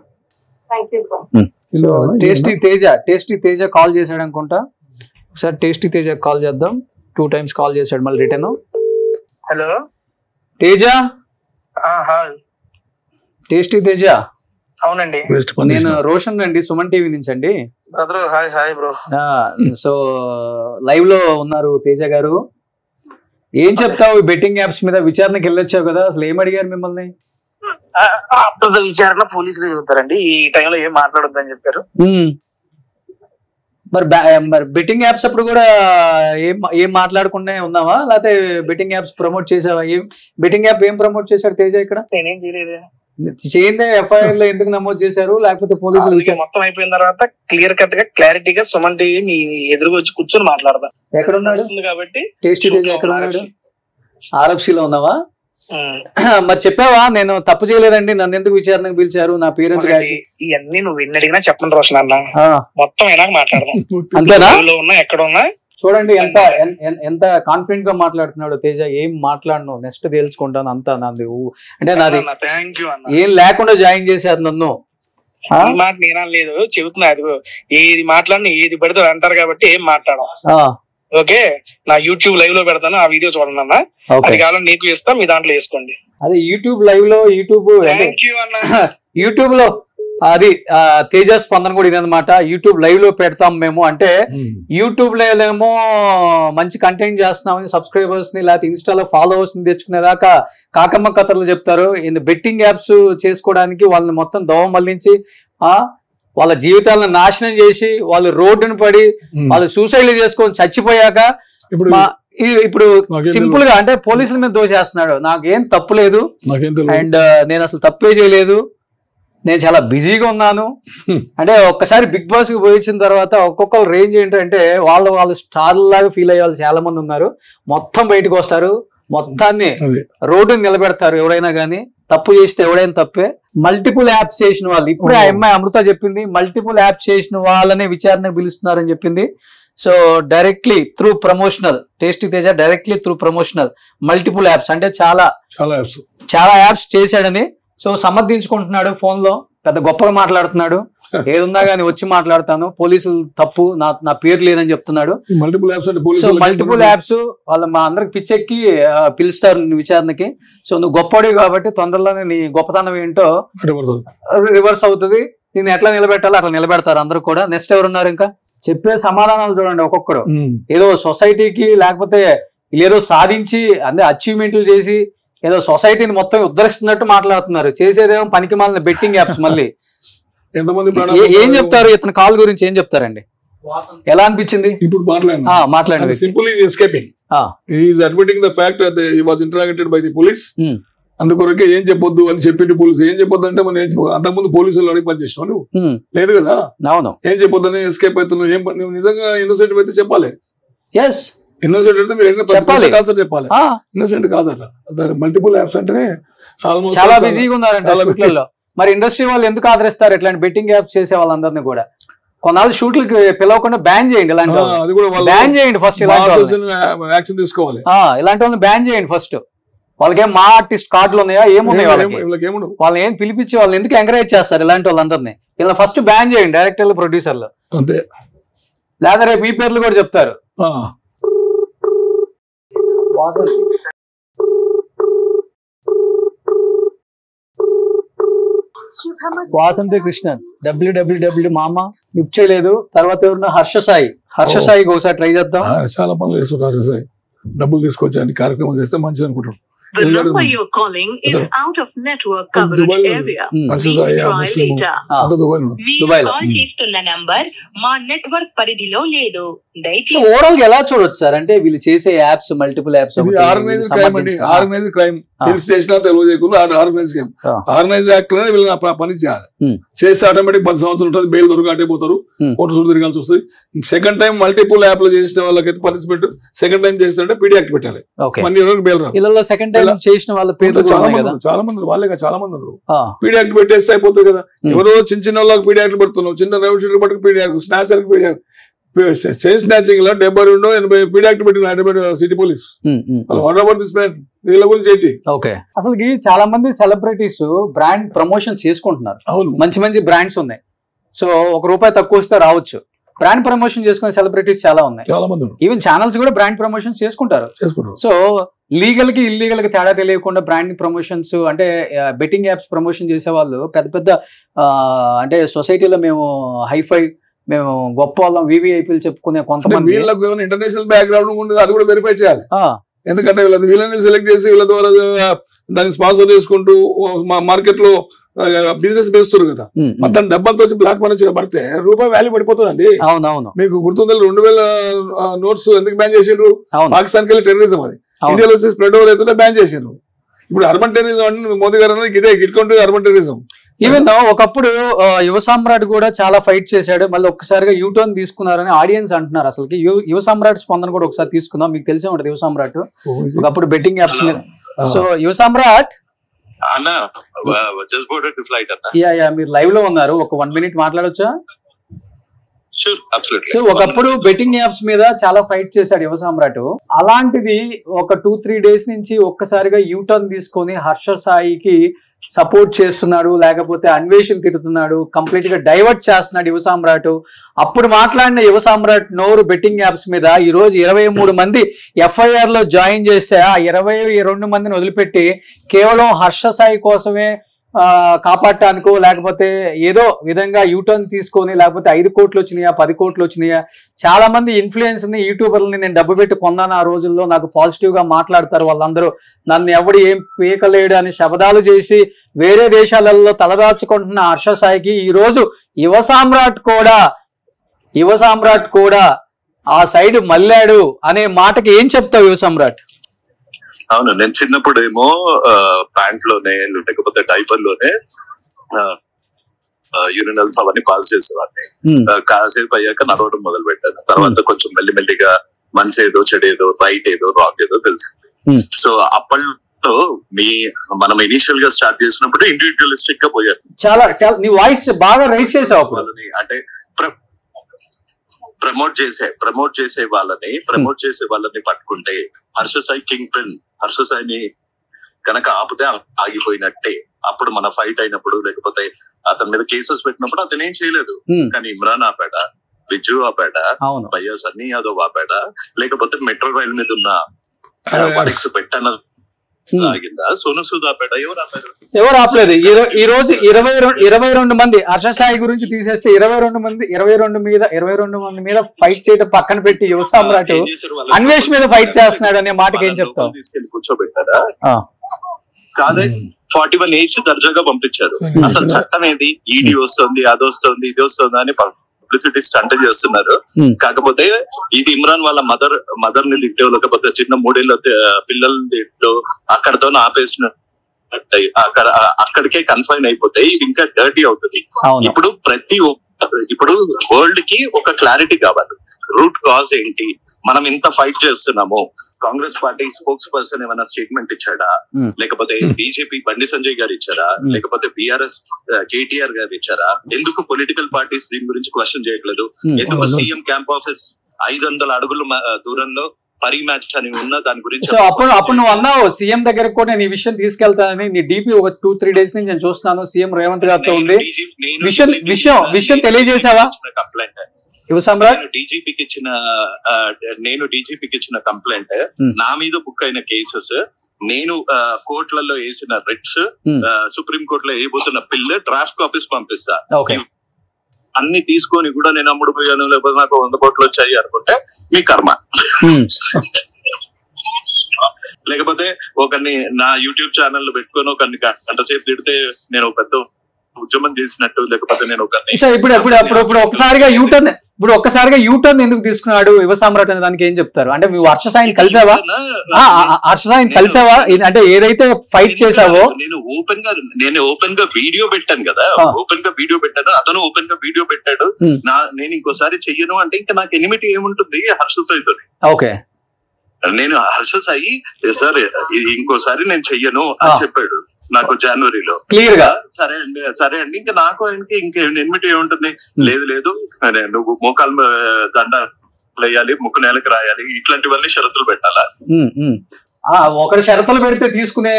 Thank you sir. Tasty Teja call చేశాడు అనుకుంటా. సార్ టేస్టీ తేజ కాల్ చేద్దాం. 2 times కాల్ చేశాడు మళ్ళీ return. Hello Teja. Tasty Teja. అవునండి, నేను రోషన్ అండి, సుమన్ టీవీ నుంచి అండి. Hi bro. సో లైవ్ లో ఉన్నారు తేజ గారు. ఏం చెప్తావు బెట్టింగ్ యాప్స్ మీద విచారణకి వెళ్ళొచ్చావు కదా, అసలు ఏం అడిగారు మిమ్మల్ని? విచారణ పోలీసులు చెబుతారండి, ఈ టైంలో ఏం మాట్లాడొద్దని చెప్పారు. మరి బెట్టింగ్ యాప్స్ అప్పుడు కూడా ఏం మాట్లాడకుండా ఉన్నావా, లేకపోతే బెట్టింగ్ యాప్స్ ప్రమోట్ చేసావా? బెట్టింగ్ యాప్ ఏం ప్రమోట్ చేశాడు తేజ ఇక్కడ? నేనేం చేయలేదు. చేయండి, ఎఫ్ఐఆర్ లో ఎందుకు నమోదు చేశారు? లేకపోతే పోలీసులు మొత్తం అయిపోయిన తర్వాత క్లియర్ కట్ గా క్లారిటీగా సుమన్ టీవీ మీ ఎదురుగా వచ్చి కూర్చొని మాట్లాడదాం. ఎక్కడున్నాడు కాబట్టి టేస్టీ తేజ? ఎక్కడున్నాడు? ఆర్ఎఫ్సీలో ఉన్నావా? మరి చెప్పావా నేను తప్పు చేయలేదండి, నన్ను ఎందుకు విచారణకు పిలిచారు, నా పేరు ఎందుకు? ఇవన్నీ నువ్వు ఎన్ని అడిగినా చెప్పండి రోషన్ అన్న, మొత్తం అయినా మాట్లాడదాం. అంతేనా? ఉన్నా ఎక్కడ ఉన్నా చూడండి ఎంత కాన్ఫిడెంట్ గా మాట్లాడుతున్నాడు తేజ. ఏం మాట్లాడను, నెక్స్ట్ తేల్చుకుంటాను అంతా నాది. అంటే నాది ఏం లేకుండా జాయిన్ చేశారు నన్ను. మాట నేనా లేదు చెబుతున్నా, అది ఏది మాట్లాడిన ఏది పడితే అంటారు కాబట్టి ఏం మాట్లాడడం. ఓకే, నా యూట్యూబ్ లైవ్ లో పెడతాను, ఆ వీడియో చూడండి అన్న. అది కావాలని నీకు ఇస్తా, మీ దాంట్లో వేసుకోండి. అదే యూట్యూబ్ లైవ్ లో యూట్యూబ్ లో అది తేజ స్పందన కూడా ఇదనమాట. యూట్యూబ్ లైవ్ లో పెడతాం మేము, అంటే యూట్యూబ్ లో ఏమో మంచి కంటెంట్ చేస్తున్నామని సబ్స్క్రైబర్స్ ని లేకపోతే ఇన్స్టాలో ఫాలోవర్స్ ని తెచ్చుకునేదాకా కాకమ్మ కథలు చెప్తారు. బెట్టింగ్ యాప్స్ చేసుకోవడానికి వాళ్ళని మొత్తం దోవ మళ్లించి వాళ్ళ జీవితాలను నాశనం చేసి వాళ్ళు రోడ్డును పడి వాళ్ళు సూసైడ్ చేసుకొని చచ్చిపోయాక ఇప్పుడు సింపుల్ గా అంటే పోలీసుల మీద దోషేస్తున్నాడు. నాకేం తప్పు లేదు అండ్ నేను అసలు తప్పే చేయలేదు, నేను చాలా బిజీగా ఉన్నాను. అంటే ఒక్కసారి బిగ్ బాస్ కి పోయించిన తర్వాత ఒక్కొక్కరు రేంజ్ ఏంటంటే వాళ్ళు స్టార్ లాగా ఫీల్ అయ్యే వాళ్ళు చాలా మంది ఉన్నారు. మొత్తం బయటకు వస్తారు, మొత్తాన్ని రోడ్డుని నిలబెడతారు. ఎవరైనా కానీ తప్పు చేస్తే ఎవడైనా తప్పే. మల్టిపుల్ యాప్స్ చేసిన వాళ్ళు, ఇప్పుడే ఆ అమ్మాయి అమృత చెప్పింది, మల్టిపుల్ యాప్స్ చేసిన వాళ్ళనే విచారణకు పిలుస్తున్నారని చెప్పింది. So directly through promotional, tasty Teja directly through promotional multiple apps అంటే చాలా యాప్స్ చేశాడని సో సమర్థించుకుంటున్నాడు. ఫోన్ లో పెద్ద గొప్పగా మాట్లాడుతున్నాడు. ఏదున్నా గానీ వచ్చి మాట్లాడతాను, పోలీసులు తప్పు, నా పేరు లేదని చెప్తున్నాడు. సో మల్టిపుల్ యాప్స్ వాళ్ళ మా అందరికి పిచ్చెక్కి పిలుస్తారు విచారణకి. సో నువ్వు గొప్పడివి కాబట్టి తొందరలోనే నీ గొప్పతనం ఏంటో రివర్స్ అవుతుంది. నేను ఎట్లా నిలబెట్టాలో అట్లా నిలబెడతారు అందరూ కూడా. నెక్స్ట్ ఎవరున్నారు ఇంకా? చెప్పే సమాధానాలు చూడండి ఒక్కొక్కడు. ఏదో సొసైటీకి లేకపోతే ఏదో సాధించి అంటే అచీవ్మెంట్లు చేసి ఏదో సొసైటీని మొత్తం ఉద్ధరిస్తున్నట్టు మాట్లాడుతున్నారు. చేసేదేమో పనికి మాలిన బెట్టింగ్ యాప్స్. మళ్ళీ ఏం చెప్తారు ఇతని కాల్ గురించి, ఏం చెప్తారండి? ఎలా అనిపించింది? ఇప్పుడు మాట్లాడండి. Simple is escaping. He is admitting the fact that he was interrogated by the police. అందుకొరకే ఏం చెప్పొద్దు అని చెప్పింది పోలీసు. ఏం చెప్పొద్దు అంటే మనం అంతకుముందు పోలీసులు అడిగి పని చేసావు నువ్వు లేదు కదా. అవును, ఏం చెప్పొద్దని ఎస్కేప్ అవుతున్నావు. నువ్వు నిజంగా ఇన్నోసెంట్ అయితే చెప్పాలి. ఇన్నోసెంట్ అంటే మీరు చెప్పాలి, ఇన్నోసెంట్ కాదట. మల్టిపుల్ యాప్స్ అంటేనే ఆల్మోస్ట్ చాలా బిజీగా ఉన్నారంట. మరి ఇండస్ట్రీ వాళ్ళు ఎందుకు ఆదరిస్తారు ఇట్లాంటి బెట్టింగ్ యాప్స్ చేసే వాళ్ళందరినీ కూడా? కొన్నాళ్ళు షూట్లకి పిలవకుండా బ్యాన్ చేయండి, ఇలాంటి బ్యాన్ చేయండి ఫస్ట్. యాక్షన్ తీసుకోవాలి, ఇలాంటి వాళ్ళని బ్యాన్ చేయండి ఫస్ట్. వాళ్ళకేం మా ఆర్టిస్ట్ కార్డులు ఉన్నాయా, ఏమున్నాయి వాళ్ళని ఏం పిలిపించి వాళ్ళని ఎందుకు ఎంకరేజ్ చేస్తారు ఇలాంటి వాళ్ళందరినీ? ఇలా ఫస్ట్ బ్యాన్ చేయండి డైరెక్టర్లు, ప్రొడ్యూసర్లు. అంతే, లేదా రేపు మీ పేర్లు కూడా చెప్తారు. వాసంతి కృష్ణన్ డబ్ల్యూడబ్ల్యూడబ్ల్యూ మామ లిఫ్ట్ చేయలేదు. తర్వాత ఎవరున్నా హర్ష సాయికి ఒకసారి ట్రై చేద్దాం. చాలా పనులు చేస్తుంది హర్ష సాయి, డబ్బులు తీసుకొచ్చి కార్యక్రమాలు చేస్తే మంచిది అనుకుంటాం. The number you're calling is out of network coverage area. Please try later. మీరు కాల్ చేస్తున్న నంబర్ మా నెట్వర్క్ పరిధిలో లేదు. దయచేసి ఓవరాల్ గా ఎలా చూడొచ్చు సార్ అంటే వీళ్ళు చేసే apps, multiple apps, organised crime తెలిసి చేసినా తెలియజేయకుండా ఆర్గనైజ్ క్రైమ్. ఆర్గనైజ్ యాక్ట్ లోనే వీళ్ళు పని చేయాలి. చేస్తే ఆటోమేటిక్ 10 సంవత్సరాలు ఉంటుంది, బెయిల్ దొరకటే పోతారు, కోర్టు చుట్టూ తిరగాల్సి వస్తుంది. సెకండ్ టైం మల్టిపుల్ యాప్ లో చేసిన వాళ్ళకైతే పనిష్మెంట్, సెకండ్ టైం చేస్తుంటే పీడీ యాక్ట్ పెట్టాలి, 1 year బెయిల్ రాదు. సెకండ్ టైం చేసిన వాళ్ళ పేరు చాలా మంది వాళ్ళే చాలా మంది పీడీ యాక్ట్ పెట్టేస్తే అయిపోతుంది కదా. ఎవరో చిన్న వాళ్ళకి పీడీ యాక్ట్ పెడుతున్నాం, చిన్న రెవెన్యూ షీటర్ పట్టుకు పీడీ యాక్ట్, స్నాచర్ కి పీడీ యాక్ట్, చైన్ స్నాచింగ్ లో 72-80 పీడీ యాక్ట్ పెట్టిన హైదరాబాద్ సిటీ పోలీస్. వీళ్ళ గురించి ఏంటి? ఓకే, అసలు చాలా మంది సెలబ్రిటీస్ బ్రాండ్ ప్రమోషన్ చేసుకుంటున్నారు. మంచి మంచి బ్రాండ్స్ ఉన్నాయి. సో ₹1 తక్కువ వస్తే రావచ్చు. బ్రాండ్ ప్రమోషన్ చేసుకునే సెలబ్రిటీస్ చాలా ఉన్నాయి. ఈవెన్ ఛానల్స్ కూడా బ్రాండ్ ప్రమోషన్స్ చేసుకుంటారు. సో లీగల్ కి ఇల్లీగల్ కి తేడా తెలియకుండా బ్రాండ్ ప్రమోషన్స్ అంటే బెట్టింగ్ యాప్స్ ప్రమోషన్ చేసే వాళ్ళు పెద్ద పెద్ద అంటే సొసైటీలో మేము హైఫై, మేము గొప్ప వాళ్ళం, వివిఐపీలు చెప్పుకునే కొంతమంది ఇంటర్నేషనల్ బ్యాక్గ్రౌండ్ ఉండదు, అది కూడా వెరిఫై చేయాలి. ఎందుకంటే వీళ్ళని సెలెక్ట్ చేసి వీళ్ళ ద్వారా దాన్ని స్పాన్సర్ చేసుకుంటూ మార్కెట్ లో బిజినెస్ పెంచుతారు కదా. మొత్తం డబ్బంతో వచ్చి బ్లాక్ మనీ పడితే రూపాయి వాల్యూ పడిపోతుందండి. అవునవును, మీకు గుర్తుంది 2000 నోట్స్ ఎందుకు బ్యాన్ చేసిండ్రు? పాకిస్తాన్కి వెళ్ళి టెర్రరిజం, అది ఇండియాలో వచ్చి స్ప్రెడ్ ఓవర్ అవుతుంటే బ్యాన్ చేసిండ్రు. ఇప్పుడు అర్బన్ టెర్రరిజం అంటే మోదీ గారు ఇదే గిట్కొంటే అర్బన్ టెర్రరిజం. ఈవెన్ ఒకప్పుడు యువ సామ్రాట్ కూడా చాలా ఫైట్ చేశాడు, మళ్ళీ ఒక్కసారిగా యూటర్న్ తీసుకున్నారని ఆడియన్స్ అంటున్నారు. అసలు యువ సామ్రాట్ స్పందన కూడా ఒకసారి తీసుకుందాం. మీకు తెలిసే ఉంటుంది యువ సామ్రాట్ ఒకప్పుడు బెట్టింగ్ యాప్స్ మీద. సో యువ సామ్రాట్ మీరు లైవ్ లో ఉన్నారు, ఒక 1 minute మాట్లాడొచ్చా? సో ఒకప్పుడు బెట్టింగ్ యాప్స్ మీద చాలా ఫైట్ చేశాడు యువ సామ్రాట్. అలాంటిది ఒక 2-3 days నుంచి ఒక్కసారిగా యూటర్న్ తీసుకొని హర్ష సాయికి సపోర్ట్ చేస్తున్నాడు, లేకపోతే అన్వేషణ తిడుతున్నాడు, కంప్లీట్ గా డైవర్ట్ చేస్తున్నాడు యువ సామ్రాట్. అప్పుడు మాట్లాడిన యువ సామ్రాట్ నోరు బెట్టింగ్ యాప్స్ మీద ఈ రోజు 23 మంది FIR లో జాయిన్ చేస్తే ఆ 22 మందిని వదిలిపెట్టి కేవలం హర్ష సాయి కోసమే కాపాడటానికో లేకపోతే ఏదో విధంగా యూటర్న్ తీసుకొని లేకపోతే 5 కోట్లు వచ్చినాయా 10 కోట్లు వచ్చినాయా, చాలా మంది ఇన్ఫ్లుయెన్స్ ని యూట్యూబర్లని నేను డబ్బు పెట్టి కొన్నాను ఆ రోజుల్లో, నాకు పాజిటివ్ గా మాట్లాడతారు వాళ్ళందరూ, నన్ను ఎవడు ఏం పీకలేడు అని శబదాలు చేసి వేరే దేశాలలో తలదాచుకుంటున్న హర్ష సాయికి ఈ రోజు యువ సామ్రాట్ కూడా ఆ సైడ్ మళ్ళాడు అనే మాటకి ఏం చెప్తావు యువ సామ్రాట్? అవును, నేను చిన్నప్పుడు ఏమో ప్యాంట్ లోనే లేకపోతే డైపర్ లోనే యూరినల్స్ అవన్నీ పాస్ చేసేవాడిని. కాసేపు అయ్యాక నడవడం మొదలు పెట్టాను. తర్వాత కొంచెం మెల్లిమెల్లిగా మంచి ఏదో చెడేదో రైట్ ఏదో రాంగ్ ఏదో తెలిసింది. సో అప్పట్లో మనం ఇనిషియల్ గా స్టార్ట్ చేసినప్పుడు ఇండివిజువలిస్టిక్ గా పోయారు. చాలా నీ వాయిస్ బాగా రైట్ చేసావు. అంటే ప్రమోట్ చేసే వాళ్ళని పట్టుకుంటే హర్ష సాయి కింగ్ పిన్, హర్ష సాయిని కనుక ఆపితే ఆగిపోయినట్టే. అప్పుడు మన ఫైట్ అయినప్పుడు లేకపోతే అతని మీద కేసెస్ పెట్టినప్పుడు అతను ఏం చేయలేదు, కానీ ఇమ్రాన్ ఆపాడ, విజు ఆపాడ, భయ్యా సన్నీ యాదవ్ ఆపాడ, లేకపోతే మెట్రో రైల్ మీద ఉన్న వాడిక్స్ పెట్టన ఆగిందా, సోను సూద్ ఆపాడ, ఎవరు ఆపలేదు. ఈ రోజు 22 మంది హర్ష సాయి గురించి తీసేస్తే 22 మంది మీద ఫైట్ చేయడం పక్కన పెట్టి యువ సామ్రాట్ అన్వేష్ మీద ఫైట్ చేస్తున్నాడు అనే మాటకి ఏం చెప్తావు? తీసుకెళ్లి కూర్చోబెట్టారా? కాదే, 41 ఏజ్ దర్జాగా పంపించారు. అసలు చట్టం ఏది? ఈడీ వస్తుంది, అది వస్తుంది, ఇది వస్తుంది అని పబ్లిసిటీ స్టంట్ చేస్తున్నారు. కాకపోతే ఇది ఇమ్రాన్ వాళ్ళ మదర్ ని తిట్టో లేకపోతే చిన్న 3 ఏళ్ల పిల్లల్ని తిట్టో అక్కడతో ఆపేసిన అక్కడికే కన్ఫైన్ అయిపోతే ఇది ఇంకా డర్టీ అవుతుంది. ఇప్పుడు ఇప్పుడు వరల్డ్ కి ఒక క్లారిటీ కావాలి. రూట్ కాజ్ ఏంటి, మనం ఇంత ఫైట్ చేస్తున్నాము, కాంగ్రెస్ పార్టీ స్పోక్స్ పర్సన్ ఏమైనా స్టేట్మెంట్ ఇచ్చాడా, లేకపోతే బీజేపీ బండి సంజయ్ గారు ఇచ్చారా, లేకపోతే బీఆర్ఎస్ కేటీఆర్ గారు ఇచ్చారా? ఎందుకు పొలిటికల్ పార్టీస్ దీని గురించి క్వశ్చన్ చేయట్లేదు? ఎందుకు సీఎం క్యాంప్ ఆఫీస్ 500 అడుగుల దూరంలో పరీ మ్యాచ్ అని ఉన్న దాని గురించి? సో అప్పుడు నువ్వు అన్నావు సీఎం దగ్గరకు కూడా నేను ఈ విషయం తీసుకెళ్తానని. నీ డీపీ ఒక 2-3 days నుంచి నేను చూస్తున్నాను, సీఎం రేవంత్ గారితో ఉంది. విషయం తెలియజేసావా? కంప్లైంట్ యువ సామ్రాట్ నేను డీజీపీకి ఇచ్చిన కంప్లైంట్, నా మీద బుక్ అయిన కేసెస్, నేను కోర్టులలో వేసిన రిట్స్, సుప్రీం కోర్టులో వేయబోతున్న పిల్ డ్రాఫ్ట్ కాపీస్ పంపిస్తా. అన్ని తీసుకొని కూడా నేను అమ్ముడు పోయాను, లేకపోతే నాకు 100 కోట్లు వచ్చాయి అనుకుంటే మీ కర్మ. లేకపోతే ఒకరిని నా యూట్యూబ్ ఛానల్ పెట్టుకొని ఒకరిని గంట సేపు తిడితే నేను ఒక పెద్ద ఉద్యమం చేసినట్టు, లేకపోతే నేను ఇప్పుడు ఒక్కసారిగా యూటర్న్ ఎందుకు తీసుకున్నాడు యువ సామ్రాట్ అనే దానికి ఏం చెప్తారు? అంటే నువ్వు హర్ష సాయిని కలిసావా? అంటే ఏదైతే ఫైట్ చేసావో నేను ఓపెన్ గా వీడియో పెట్టాను కదా, ఓపెన్ గా వీడియో పెట్టాను, అతను ఓపెన్ గా వీడియో పెట్టాడు. నేను ఇంకోసారి చెయ్యను అంటే ఇంకా నాకు ఎనిమిటీ ఏముంటుంది హర్ష సాయితో? ఓకే, నేను హర్ష సాయి సార్ ఇంకోసారి నేను చెయ్యను అని చెప్పాడు నాకు జనవరిలో. క్లియర్ గా సరే అండి ఇంకా నాకు ఆయనకి ఇంకా ఎనిమిటీ ఏముంటుంది? లేదు నువ్వు మోకాలు దండ వేయాలి, ముక్కు నేలకు రాయాలి, ఇట్లాంటివన్నీ షరతులు పెట్టాలా? ఒకరి షరతులు పెడితే తీసుకునే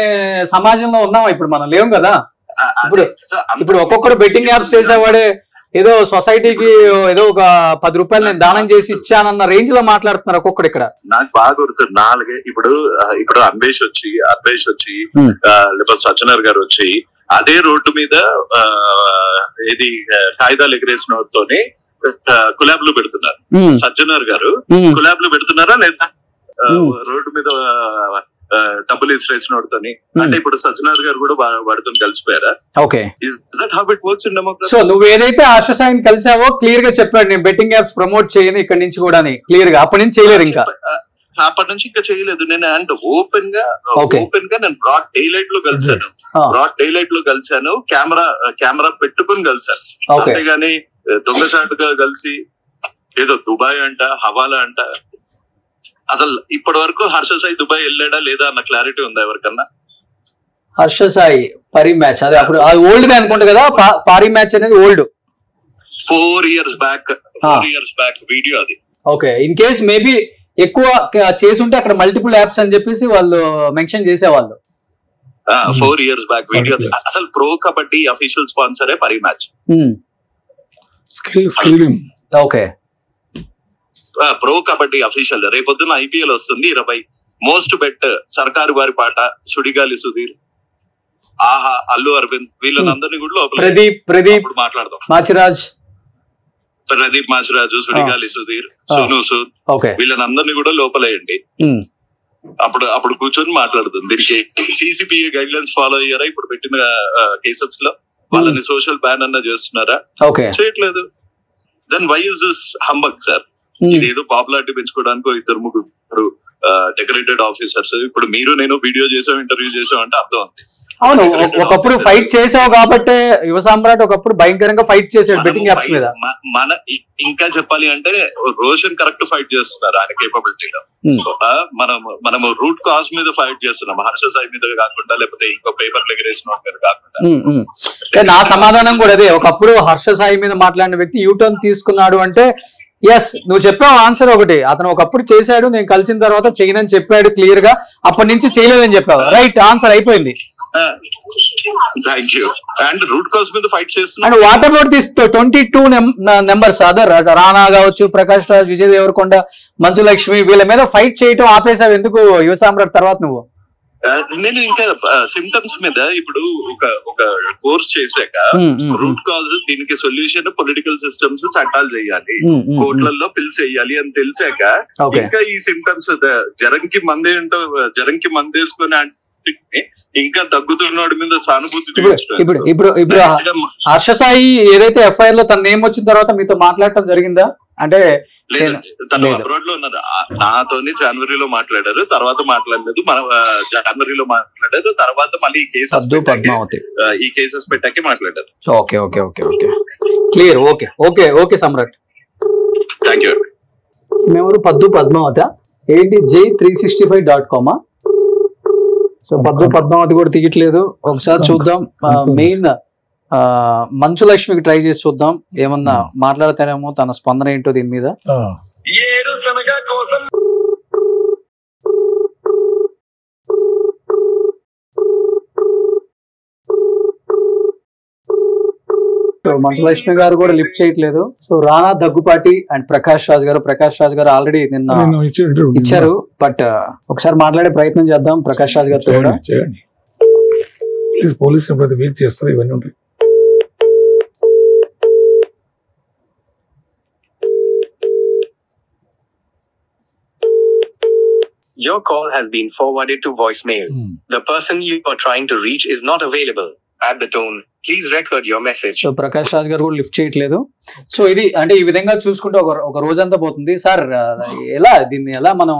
సమాజంలో ఉన్నాం ఇప్పుడు మనం, లేవు కదా. ఇప్పుడు ఒక్కొక్కరు బెట్టింగ్ యాప్స్ చేసేవాడే ఏదో సొసైటీకి ఏదో ఒక 10 రూపాయలు నేను దానం చేసి ఇచ్చానన్న రేంజ్ లో మాట్లాడుతున్నారు ఒక్కొక్కడు ఇక్కడ. నాకు బాగా గుర్తుంది, 4 ఇప్పుడు అన్వేష్ వచ్చి లేకపోతే సజ్జనర్ గారు వచ్చి అదే రోడ్డు మీద ఇది కాగితాలు ఎగరేసిన వాటితోనే కులాబ్లు పెడుతున్నారు. సజ్జనర్ గారు కులాబ్లు పెడుతున్నారా లేదా? రోడ్డు మీద డబ్బులు ఇన్సూరెన్స్ నోడుతోని, అంటే ఇప్పుడు సజ్జనార్ గారు కూడా వాడితో కలిసిపోయారా? Okay, how it works in democracy. So నువ్వు ఏదైతే హర్ష సాయిని కలిసావో క్లియర్ గా చెప్పాడు, నేను బెట్టింగ్ యాప్స్ ప్రమోట్ చేయను ఇక్కడి నుంచి కూడా క్లియర్ గా. అప్పటి నుంచి చేయలేదు, ఇంకా అప్పటి నుంచి ఇంకా చేయలేదు. నేను అండ్ ఓపెన్ గా నేను బ్రాడ్ డైలైట్ లో కలిసాను, కెమెరా పెట్టుకుని కలిసాను. అంతేగాని దొంగచాటుగా కలిసి ఏదో దుబాయ్ అంట, హవాలా అంట. అసలు ఇప్పటి వరకు హర్ష సాయి దుబాయ్ వెళ్ళాడా లేదా అన్న క్లారిటీ ఉందా ఎవరికన్నా? హర్ష సాయి పరీ మ్యాచ్ అదే అప్పుడు ఓల్డ్ గా అనుకుంటా కదా, పారీ మ్యాచ్ అనేది ఓల్డ్ 4 years బ్యాక్ వీడియో అది. ఓకే, ఇన్ కేస్ మేబీ ఎక్కువ చేసుంటే అక్కడ మల్టిపుల్ యాప్స్ అని చెప్పేసి వాళ్ళు మెన్షన్ చేసేవాళ్ళు. 4 years బ్యాక్ వీడియో. అసలు ప్రో కబడ్డీ అఫీషియల్ స్పాన్సరే Parimatch. Okay, pro kabaddi official. రేపొద్దున IPL వస్తుంది, 20 మోస్ట్ బెట్ సర్కారు వారి పాట, సుడిగాలి సుధీర్, ఆహా, అల్లు అరవింద్, వీళ్ళందరినీ కూడా లోపల ప్రదీప్ మాట్లాడదాం. ప్రదీప్ మాచిరాజు, సుడిగాలి సుధీర్, సోను సూద్, వీళ్ళనందరినీ కూడా లోపలేయండి. అప్పుడు కూర్చొని మాట్లాడుతుంది. దీనికి CCPA గైడ్ లైన్స్ ఫాలో అయ్యారా? ఇప్పుడు పెట్టిన కేసెస్ లో వాళ్ళని సోషల్ బ్యాన్ అన్న చేస్తున్నారా? చేయట్లేదు. Then why is this humbug sir? ఇదేదో పాపులారిటీ పెంచుకోవడానికి 2-3 డెకరేటెడ్ ఆఫీసర్స్. ఇప్పుడు మీరు నేను వీడియో చేసాం, ఇంటర్వ్యూ చేసాం అంటే అర్థం ఉంది. అవును, ఒకప్పుడు ఫైట్ చేసావు కాబట్టి యువ సామ్రాట్ ఒకప్పుడు భయంకరంగా ఫైట్ చేసాడు బెట్టింగ్ యాప్స్ మీద. ఇంకా చెప్పాలి అంటే రోషన్ కరెక్ట్ ఫైట్ చేస్తున్నారు ఆయన కేపబిలిటీలో. మనము రూట్ కాజ్ మీద ఫైట్ చేస్తున్నాం, హర్ష సాయి మీద కాకుండా, లేకపోతే ఇంకో పేపర్ ఎగరేసిన మీద కాకుండా. నా సమాధానం కూడా అదే. ఒకప్పుడు హర్ష సాయి మీద మాట్లాడిన వ్యక్తి యూటర్న్ తీసుకున్నాడు అంటే ఎస్, నువ్వు చెప్పావు ఆన్సర్ ఒకటి. అతను ఒకప్పుడు చేశాడు, నేను కలిసిన తర్వాత చేయనని చెప్పాడు క్లియర్ గా. అప్పటి నుంచి చేయలేదని చెప్పావు, రైట్? ఆన్సర్ అయిపోయింది. What about this 22 numbers other? రానా కావచ్చు, ప్రకాష్ రాజ్, విజయ్ దేవరకొండ, మంచు లక్ష్మి, వీళ్ళ మీద ఫైట్ చేయటం ఆపేసావు ఎందుకు యువ సామ్రాట్ తర్వాత నువ్వు? నేను ఇంకా సిమ్టమ్స్ మీద ఇప్పుడు ఒక కోర్స్ చేశాక రూట్ కాజ్, దీనికి సొల్యూషన్ పొలిటికల్ సిస్టమ్స్, చట్టాలు చేయాలి, కోర్టులలో పిల్స్ వేయాలి అని తెలిసాక ఇంకా ఈ సిమ్టమ్స్ జరంకి మందేసుకొని ఇంకా తగ్గుతున్నాడు మీద సానుభూతి. ఇప్పుడు హర్ష సాయి ఏదైతే FIR లో తన నేమ్ వచ్చిన తర్వాత మీతో మాట్లాడటం జరిగిందా? అంటే తను అబ్రాడ్ లో ఉన్నారు. నాతోని జనవరిలో మాట్లాడారు, తర్వాత మాట్లాడలేదు. మన జనవరిలో మాట్లాడారు, తర్వాత మళ్ళీ ఈ కేసెస్ పెట్టాకే మాట్లాడారు. Okay okay okay okay, clear. Okay okay okay Samrat, thank you. మేమెవరు పద్దు పద్మావత ఏంటి J365.com. సో పద్దు పద్మావతి కూడా తీయట్లేదు. ఒకసారి చూద్దాం. మెయిన్ మంచు లక్ష్మికి ట్రై చేసి చూద్దాం ఏమన్నా మాట్లాడతారేమో, తన స్పందన ఏంటో దీని మీద. సో మంచు లక్ష్మి గారు కూడా లిఫ్ట్ చేయట్లేదు. So Rana Daggubati and Prakash Raj గారు ఆల్రెడీ నిన్న ఇచ్చారు. బట్ ఒకసారి మాట్లాడే ప్రయత్నం చేద్దాం ప్రకాష్ రాజ్ గారితో కూడా. పోలీస్ వెయిట్ చేస్తారు, ఇవన్నీ ఉంటాయి. Your call has been forwarded to voicemail. The person you are trying to reach is not available. At the tone, please record your message. So Prakash Raj గారు కూడా లిఫ్ట్ చేయట్లేదు. సో ఇది అంటే ఈ విధంగా చూసుకుంటే ఒక రోజంతా పోతుంది. సార్ ఎలా దీన్ని ఎలా మనం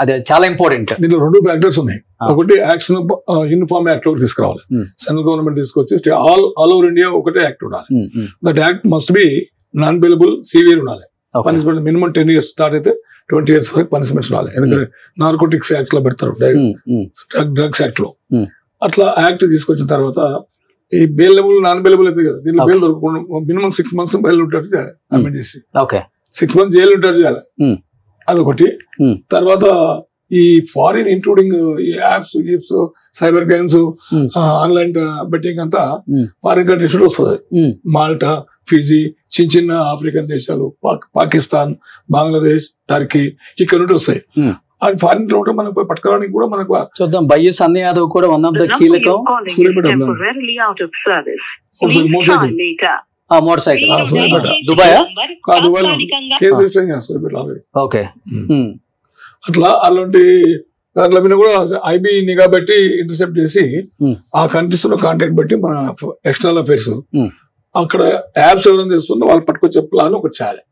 అదే చాలా ఇంపార్టెంట్. దీంట్లో 2 ఫ్యాక్టర్స్ ఉన్నాయి. ఒకటి యాక్షన్ యూనిఫామ్ యాక్ట్ ఒకటి తీసుకురావాలి. సెంట్రల్ గవర్నమెంట్ తీసుకొచ్చి ఆల్ ఓవర్ ఇండియా ఒకటే యాక్ట్ ఉండాలి. That act must be non bailable, severe ఉండాలి. పనిష్మెంట్ మినిమం 10 years స్టార్ట్ అయితే 20 years వరకు పనిష్మెంట్స్ ఉండాలి. ఎందుకంటే నార్కోటిక్స్ యాక్ట్ లో పెడతారు, డ్రగ్స్ యాక్ట్ లో. అట్లా యాక్ట్ తీసుకొచ్చిన తర్వాత ఈ బెయిలబుల్ నాన్ బెయిలబుల్ అయితే కదా, దీనిలో బెయిల్ దొరకకుండా మినిమం 6 months బెయిల్ ఉంటాడు చేయాలి. అమెండ్ చేసి 6 months జైలు ఉంటాడు చేయాలి. అదొకటి. తర్వాత ఈ ఫారిన్ ఇంక్లూడింగ్ ఈ apps, Gibbs, cyber games, online betting అంతా ఫారిన్ కంట్రీస్ వస్తుంది. మాల్టా, ఫిజీ, చిన్న ఆఫ్రికన్ దేశాలు, పాకిస్తాన్, బంగ్లాదేశ్, టర్కీ ఇక్కడ నుండి వస్తాయి. అది ఫారిన్ లో ఉంటే మనకు పట్టుకోవడానికి కూడా మనకు చూద్దాం. బయ్య సన్నీ యాదవ్ కూడా వన్ ఆఫ్ ద కీలకం. Motor cycle Dubai case register చేస్తారు. ఓకే. అట్లా అలాంటి దాంట్లో మీద కూడా ఐబీ నిఘా పెట్టి ఇంటర్సెప్ట్ చేసి ఆ కంట్రీస్ లో కాంటాక్ట్ బట్టి మన ఎక్స్టర్నల్ అఫైర్స్ అక్కడ యాప్స్ ఎవరైనా చేస్తుందో వాళ్ళు పట్టుకొచ్చే ప్లాన్ ఒకటి చేయాలి.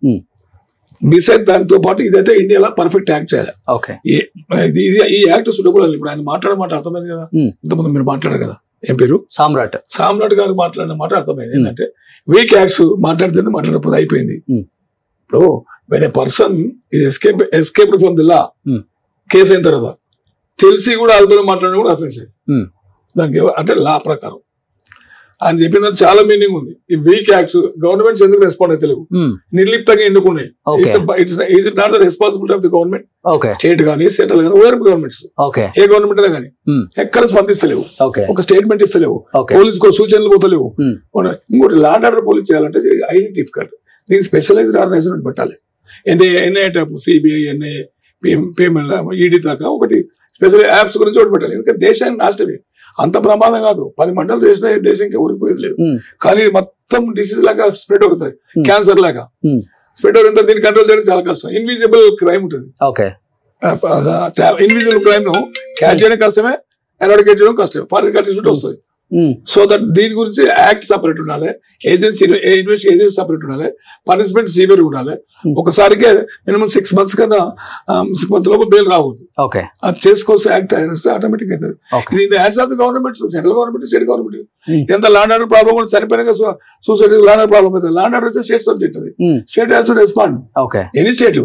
బిసైడ్ దానితో పాటు ఇదైతే ఇండియాలో పర్ఫెక్ట్ యాక్ట్ చేయాలి. ఈ యాక్ట్ సుటబుల్ అని ఇప్పుడు ఆయన మాట్లాడే అర్థమైంది కదా. ఇంతకుముందు మీరు మాట్లాడారు కదా, ఏం పేరు, సామ్రాట్ గారు మాట్లాడిన మాట అర్థమైంది. ఏంటంటే వీక్ యాక్ట్స్ మాట్లాడితే మాట్లాడకపోతే అయిపోయింది. ఇప్పుడు when a person escape from the law, case అయిన తర్వాత తెలిసి కూడా వాళ్ళతో మాట్లాడడం కూడా అఫెన్స్ అయ్యింది దానికి. అంటే లా ప్రకారం ఆయన చెప్పిన చాలా మీనింగ్ ఉంది. ఈ వీక్ యాక్ట్స్ గవర్నమెంట్స్ ఎందుకు రెస్పాండ్ అయితే లేవు, నిర్లిప్తంగా ఎందుకు ఉన్నాయి? It's not the responsibility of the government, state కానీ సెంట్రల్ కానీ, ఓవర్ గవర్నమెంట్స్, ఏ గవర్నమెంట్ అయినా కానీ ఎక్కడ స్పందిస్తలేవు, ఒక స్టేట్మెంట్ ఇస్తలేవు, పోలీస్ కో సూచనలు పోతలేవు. ఇంకోటి లా అండ్ ఆర్డర్ పోలీస్ చేయాలంటే ఐడెంటిటీ డిఫికల్ట్. దీనికి స్పెషలైజ్డ్ ఆర్గనైజేషన్ పెట్టాలి. NIA type, CBI, NIA, PML, ED దాకా ఒకటి స్పెషల్ యాప్స్ గురించి ఒకటి పెట్టాలి. ఎందుకంటే దేశానికి నాశనమే, అంత ప్రమాదం కాదు. 10 మంటలు చేసిన దేశంకి ఊరిపోయేది లేదు. కానీ మొత్తం డిసీజ్ లాగా స్ప్రెడ్ అవుతుంది, క్యాన్సర్ లాగా స్ప్రెడ్ అవుతుంది. దీన్ని కంట్రోల్ చేయడం చాలా కష్టం. ఇన్విజిబుల్ క్రైమ్ ఉంటుంది. ఇన్విజిబుల్ క్రైమ్ ను క్యాచ్ చేయడం కష్టమే, ఎరాడికేట్ చేయడం కష్టమే. ఫారిన్ కంట్రీస్ నుండి వస్తుంది. సో దట్ దీని గురించి యాక్ట్ సపరేట్ ఉండాలి, ఏజెన్సీ ఇన్వెస్టిగేషన్ సపరేట్ ఉండాలి, పనిష్మెంట్ సివియర్ ఉండాలి. ఒకసారికి మినిమం 6 months కన్నా 6 months లోపు బెయిల్ రాకూడదు. అది చేసుకోవచ్చు యాక్ట్ ఆటోమేటిక్ అవుతుంది. ఇది in the hands of the government, central government, state government. ఎంత ల్యాండ్ ఆర్డర్ ప్రాబ్లం కూడా చనిపోయినా సూసైడ్ ల్యాండ్ ఆర్డర్ ప్రాబ్లం అవుతుంది. ల్యాండ్ ఆర్డర్ వచ్చే స్టేట్ సబ్జెక్ట్, అది state has to respond, any state.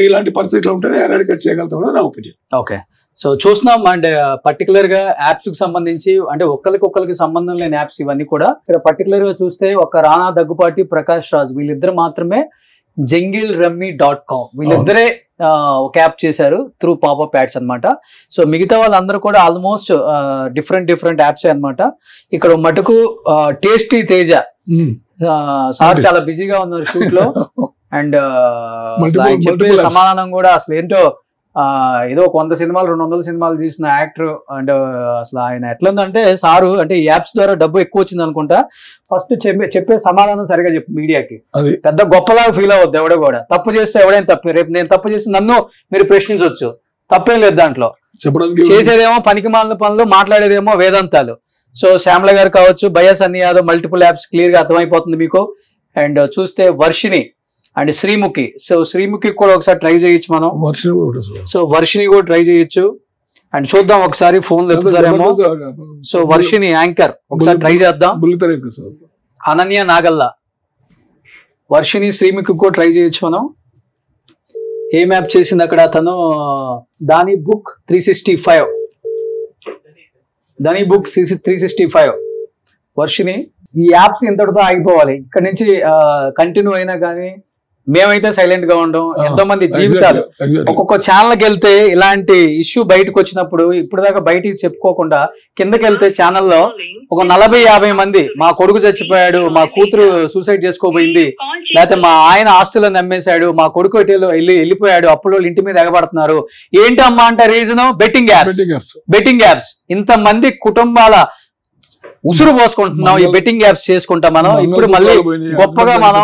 ఇలాంటి పరిస్థితులు ఉంటేనే ఎరాడికేట్ చేయగలుగుతాం నా ఒపీనియన్. ఓకే. సో చూస్తున్నాం. అండ్ పర్టికులర్ గా యాప్స్ కి సంబంధించి అంటే ఒక్కరికి సంబంధం లేని యాప్స్ ఇవన్నీ కూడా. ఇక్కడ పర్టికులర్ గా చూస్తే ఒక రానా దగ్గుపాటి, ప్రకాష్ రాజ్ వీళ్ళిద్దరు మాత్రమే JungleRummy.com వీళ్ళిద్దరే ఒక యాప్ చేశారు త్రూ పాపప్ యాడ్స్ అనమాట. సో మిగతా వాళ్ళందరూ కూడా ఆల్మోస్ట్ డిఫరెంట్ యాప్స్ అనమాట. ఇక్కడ మటుకు టేస్టీ తేజ సార్ చాలా బిజీగా ఉన్నారు షూట్ లో. అండ్ చెప్పే సమాధానం కూడా అసలు ఏంటో, ఏదో 100 సినిమాలు 200 సినిమాలు తీసిన యాక్టర్. అండ్ అసలు ఆయన ఎట్లుందంటే సారు అంటే ఈ యాప్స్ ద్వారా డబ్బు ఎక్కువ వచ్చింది అనుకుంటా. ఫస్ట్ చెప్పే సమాధానం సరిగా చెప్పు మీడియాకి, పెద్ద గొప్పలాగా ఫీల్ అవ్వద్దు ఎవడో కూడా. తప్పు చేస్తే ఎవడైనా తప్పు, రేపు నేను తప్పు చేసి నన్ను మీరు ప్రశ్నించవచ్చు, తప్పేం లేదు దాంట్లో. చేసేదేమో పనికి మాలిన పనులు, మాట్లాడేదేమో వేదాంతాలు. సో శ్యామల గారు కావచ్చు, Bayya Sunny Yadav, multiple apps clear గా అర్థమైపోతుంది మీకు. అండ్ చూస్తే వర్షిని అండ్ శ్రీముఖి. సో శ్రీముఖి కూడా ఒకసారి ట్రై చేయొచ్చు మనం. సో వర్షిని కూడా ట్రై చేయొచ్చు. అండ్ చూద్దాం ఒకసారి ఫోన్ ఎత్తుతారేమో. సో వర్షిని యాంకర్ ఒకసారి ట్రై చేద్దాం. అనన్య నాగల్లా వర్షిని శ్రీముఖి కూడా ట్రై చేయొచ్చు మనం. ఏం యాప్ చేసింది అక్కడ తను? దాని బుక్ 365. దాని బుక్ 365. వర్షిని ఈ యాప్స్ ఇంతటితో ఆగిపోవాలి. ఇక్కడ నుంచి కంటిన్యూ అయినా కానీ మేమైతే సైలెంట్ గా ఉండం. ఎంతో మంది జీవితాలు ఒక్కొక్క ఛానల్కి వెళ్తే ఇలాంటి ఇష్యూ బయటకు వచ్చినప్పుడు ఇప్పుడు దాకా బయటికి చెప్పుకోకుండా కిందకి వెళ్తే ఛానల్లో ఒక 40-50 మంది మా కొడుకు చచ్చిపోయాడు, మా కూతురు సూసైడ్ చేసుకోబోయింది, లేకపోతే మా ఆయన ఆస్తులను నమ్మేశాడు, మా కొడుకు వెళ్ళిపోయాడు, అప్పుడు ఇంటి మీద ఎగబడుతున్నారు. ఏంటమ్మా అంటే రీజన్ బెట్టింగ్ యాప్స్. ఇంతమంది కుటుంబాల ఉసురు పోసుకుంటున్నాం ఈ బెట్టింగ్ యాప్స్ చేసుకుంటాం మనం. ఇప్పుడు మళ్ళీ గొప్పగా మనం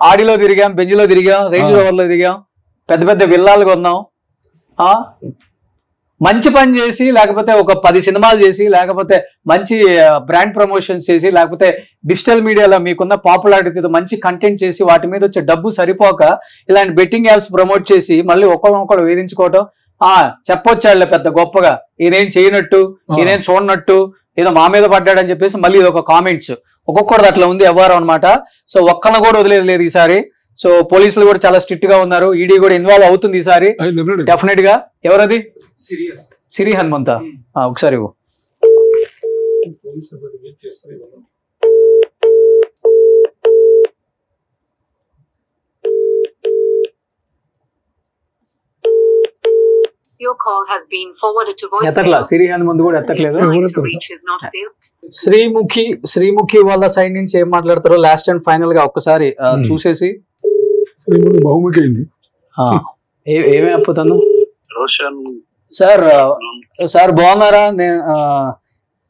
ఆడిలో తిరిగాం, బెంజ్లో తిరిగాం, రేంజ్ రోవర్ లో తిరిగాం, పెద్ద పెద్ద విల్లాలు కొన్నాం. మంచి పని చేసి లేకపోతే ఒక 10 సినిమాలు చేసి లేకపోతే మంచి బ్రాండ్ ప్రమోషన్స్ చేసి లేకపోతే డిజిటల్ మీడియాలో మీకున్న పాపులారిటీతో మంచి కంటెంట్ చేసి వాటి మీద వచ్చే డబ్బు సరిపోక ఇలాంటి బెట్టింగ్ యాప్స్ ప్రమోట్ చేసి మళ్ళీ ఒకళ్ళొకళ్ళు వేధించుకోవటం. చెప్పొచ్చాడులే పెద్ద గొప్పగా, ఈయనేం చేయనట్టు, ఈయనేం చూడనట్టు, ఏదో మా మీద పడ్డాడని చెప్పేసి మళ్ళీ ఇది ఒక కామెంట్స్. ఒక్కొక్కటి అట్లా ఉంది వ్యవహారం అనమాట. సో ఒక్కళ్ళని కూడా వదిలేదు లేదు ఈసారి. సో పోలీసులు కూడా చాలా స్ట్రిక్ట్ గా ఉన్నారు. ఈడీ కూడా ఇన్వాల్వ్ అవుతుంది ఈసారి డెఫినెట్ గా. ఎవరది? సిరి హనుమంత. ఒకసారి ఎత్తట్లా, సిరి హనుమంత్ కూడా ఎత్తట్లేదు. శ్రీముఖి వాళ్ళ సైడ్ నుంచి ఏం మాట్లాడతారో లాస్ట్ అండ్ ఫైనల్ గా ఒక్కసారి చూసేసి. బహుముఖి అయింది. ఏమే అప్పుతాను సార్ బాగున్నారా?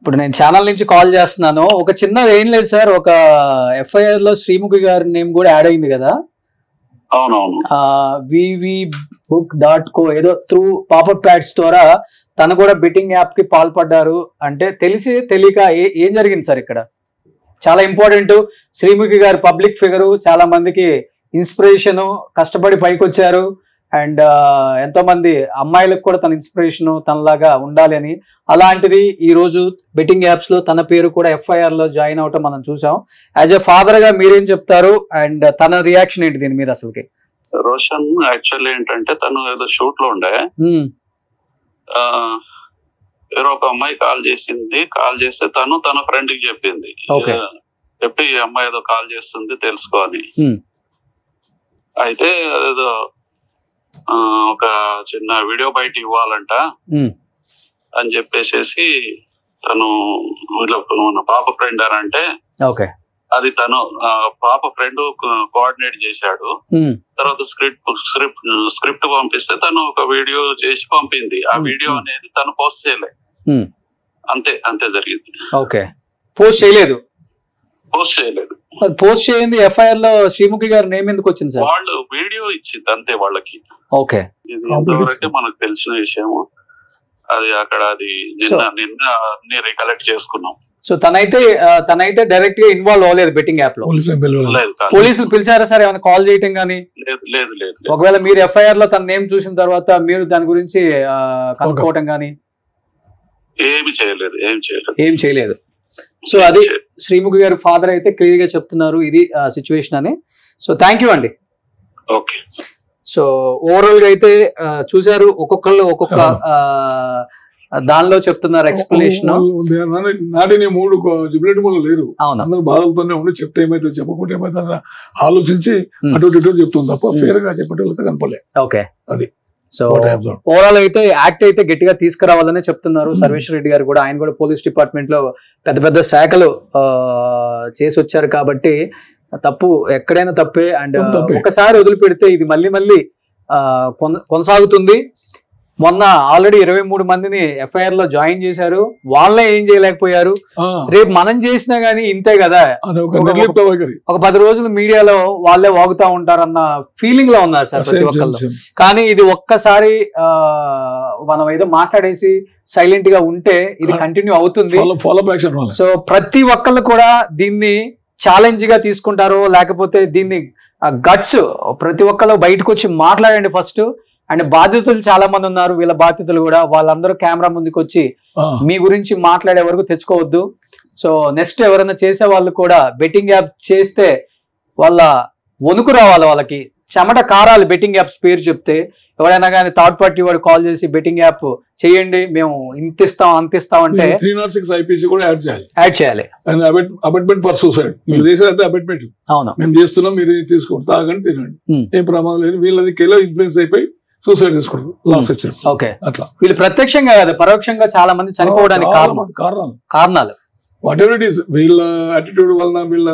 ఇప్పుడు నేను ఛానల్ నుంచి కాల్ చేస్తున్నాను. ఒక చిన్నది ఏం లేదు సార్, ఒక FIR లో శ్రీముఖి గారి నేమ్ కూడా యాడ్ అయింది కదా. అవునవును. vvbook.co ఏదో త్రూ పాపప్ ప్యాడ్స్ ద్వారా తను కూడా బెట్టింగ్ యాప్ కి పాల్పడ్డారు అంటే తెలిసి తెలియక ఏం జరిగింది సార్ ఇక్కడ? చాలా ఇంపార్టెంట్. శ్రీముఖి గారు పబ్లిక్ ఫిగరు, చాలా మందికి ఇన్స్పిరేషన్, కష్టపడి పైకి వచ్చారు. అండ్ ఎంతో మంది అమ్మాయిలకు కూడా తన ఇన్స్పిరేషన్ తనలాగా ఉండాలి అని. అలాంటిది ఈ రోజు బెట్టింగ్ యాప్స్ లో తన పేరు కూడా FIR లో జాయిన్ అవటం మనం చూసాం. యాజ్ ఎ ఫాదర్ గా మీరేం చెప్తారు అండ్ తన రియాక్షన్ ఏంటి దీని మీద? అసలుకి రోషన్ యాక్చువల్లీ ఏంటంటే తను ఏదో షూట్ లో ఉండే, వేరే ఒక అమ్మాయి కాల్ చేసింది. కాల్ చేస్తే తను తన ఫ్రెండ్ కి చెప్పింది, చెప్పి ఈ అమ్మాయి ఏదో కాల్ చేస్తుంది తెలుసుకో అని. అయితే అదేదో ఒక చిన్న వీడియో బయట ఇవ్వాలంట అని చెప్పేసి తను మన పాప ఫ్రెండ్ అని అంటే అది తను పాప ఫ్రెండ్ కోఆర్డినేట్ చేశాడు. తర్వాత స్క్రిప్ట్ పంపిస్తే తను ఒక వీడియో చేసి పంపింది. ఆ వీడియో అనేది తను పోస్ట్ చేయలే, అంతే జరిగింది. పోస్ట్ చేయలేదు. పోస్ట్ చేయండి. FIR లో శ్రీముఖి గారు నేమ్ ఎందుకు వచ్చింది సార్? వాళ్ళు వీడియో ఇచ్చింది అంతే వాళ్ళకి. ఇది ఎంతవరకు మనకు తెలిసిన విషయము. అది అక్కడ అది నిన్న అన్ని రికలెక్ట్ చేసుకున్నాం. సో తనైతే డైరెక్ట్ గా ఇన్వాల్వ్ అవ్వలేదు బెట్టింగ్ యాప్ లో. పోలీసులు పిలిచారా సార్ ఏమైనా కాల్ చేయటం కానీ? లేదు. ఒకవేళ మీరు FIR లో తన నేమ్ చూసిన తర్వాత మీరు దాని గురించి కనుక్కోవటం కానీ? ఏం చేయలేదు. సో అది శ్రీముఖి గారి ఫాదర్ అయితే క్లియర్ గా చెప్తున్నారు ఇది సిచ్యువేషన్ అని. సో థ్యాంక్ యూ అండి. సో ఓవరాల్ గా అయితే చూసారు, ఒక్కొక్కళ్ళు ఒక్కొక్క దానిలో చెప్తున్నారు ఎక్స్ప్లెనేషన్. నాటిని 3 జుబిలెట్ మూలు లేరు, అందరూ బాధలతోనే ఉండి చెప్తే ఏమైతే చెప్పకుంటే ఏమైతే ఆలోచించి అటు ఇటు చెప్తుంది తప్ప ఫేర్ గా చెప్పేటోళ్ళతో కనపలే. అది సో ఓవరాల్ అయితే యాక్ట్ అయితే గట్టిగా తీసుకురావాలని చెప్తున్నారు సర్వేశ్వర రెడ్డి గారు కూడా. ఆయన కూడా పోలీస్ డిపార్ట్మెంట్ లో పెద్ద శాఖలు చేసి వచ్చారు కాబట్టి తప్పు ఎక్కడైనా తప్పే. అండ్ ఒకసారి వదిలిపెడితే ఇది మళ్ళీ కొనసాగుతుంది. మొన్న ఆల్రెడీ 23 మందిని FIR లో జాయిన్ చేశారు, వాళ్ళే ఏం చేయలేకపోయారు. రేపు మనం చేసినా గానీ ఇంతే కదా, ఒక 10 రోజులు మీడియాలో వాళ్ళే వాగుతా ఉంటారన్న ఫీలింగ్ లో ఉన్నారు సార్ ప్రతి ఒక్కళ్ళు. కానీ ఇది ఒక్కసారి మనం ఏదో మాట్లాడేసి సైలెంట్ గా ఉంటే ఇది కంటిన్యూ అవుతుంది. సో ప్రతి ఒక్కళ్ళు కూడా దీన్ని ఛాలెంజ్ గా తీసుకుంటారు, లేకపోతే దీన్ని గట్స్ ప్రతి ఒక్కళ్ళు బయటకు వచ్చి మాట్లాడండి ఫస్ట్. అండ్ బాధితులు చాలా మంది ఉన్నారు, వీళ్ళ బాధితులు కూడా, వాళ్ళందరూ కెమెరా ముందుకు వచ్చి మీ గురించి మాట్లాడే వరకు తెచ్చుకోవద్దు. సో నెక్స్ట్ ఎవరైనా చేసే వాళ్ళు కూడా బెట్టింగ్ యాప్ చేస్తే వాళ్ళ వణుకు రావాలి వాళ్ళకి, చెమట కారాలి బెట్టింగ్ యాప్స్ పేరు చెప్తే. ఎవరైనా కానీ థర్డ్ పార్టీ వాడు కాల్ చేసి బెట్టింగ్ యాప్ చేయండి మేము ఇంత ఇస్తాం అంత ఇస్తాం అంటే 306 IPC కూడా యాడ్ చేయాలి. అబెట్మెంట్ ఫర్ సూసైడ్ చేసేది అబెట్మెంట్. అవును, మేము చేస్తున్నాం, మీరు తీసుకోండి, తాగండి, తినండి, ఏం ప్రమాదం లేదు. వీళ్ళది కెలో ఇన్ఫ్లుయెన్స్ అయిపోయి సూసైడ్ తీసుకుంటారు లాస్ వచ్చిన. ఓకే, అట్లా వీళ్ళు ప్రత్యక్షంగా కాదు పరోక్షంగా చాలా మంది చనిపోవడానికి కారణాలు వాట్ ఎవర్ ఇట్ ఈస్. వీళ్ళ అటిట్యూడ్ వలన, వీళ్ళ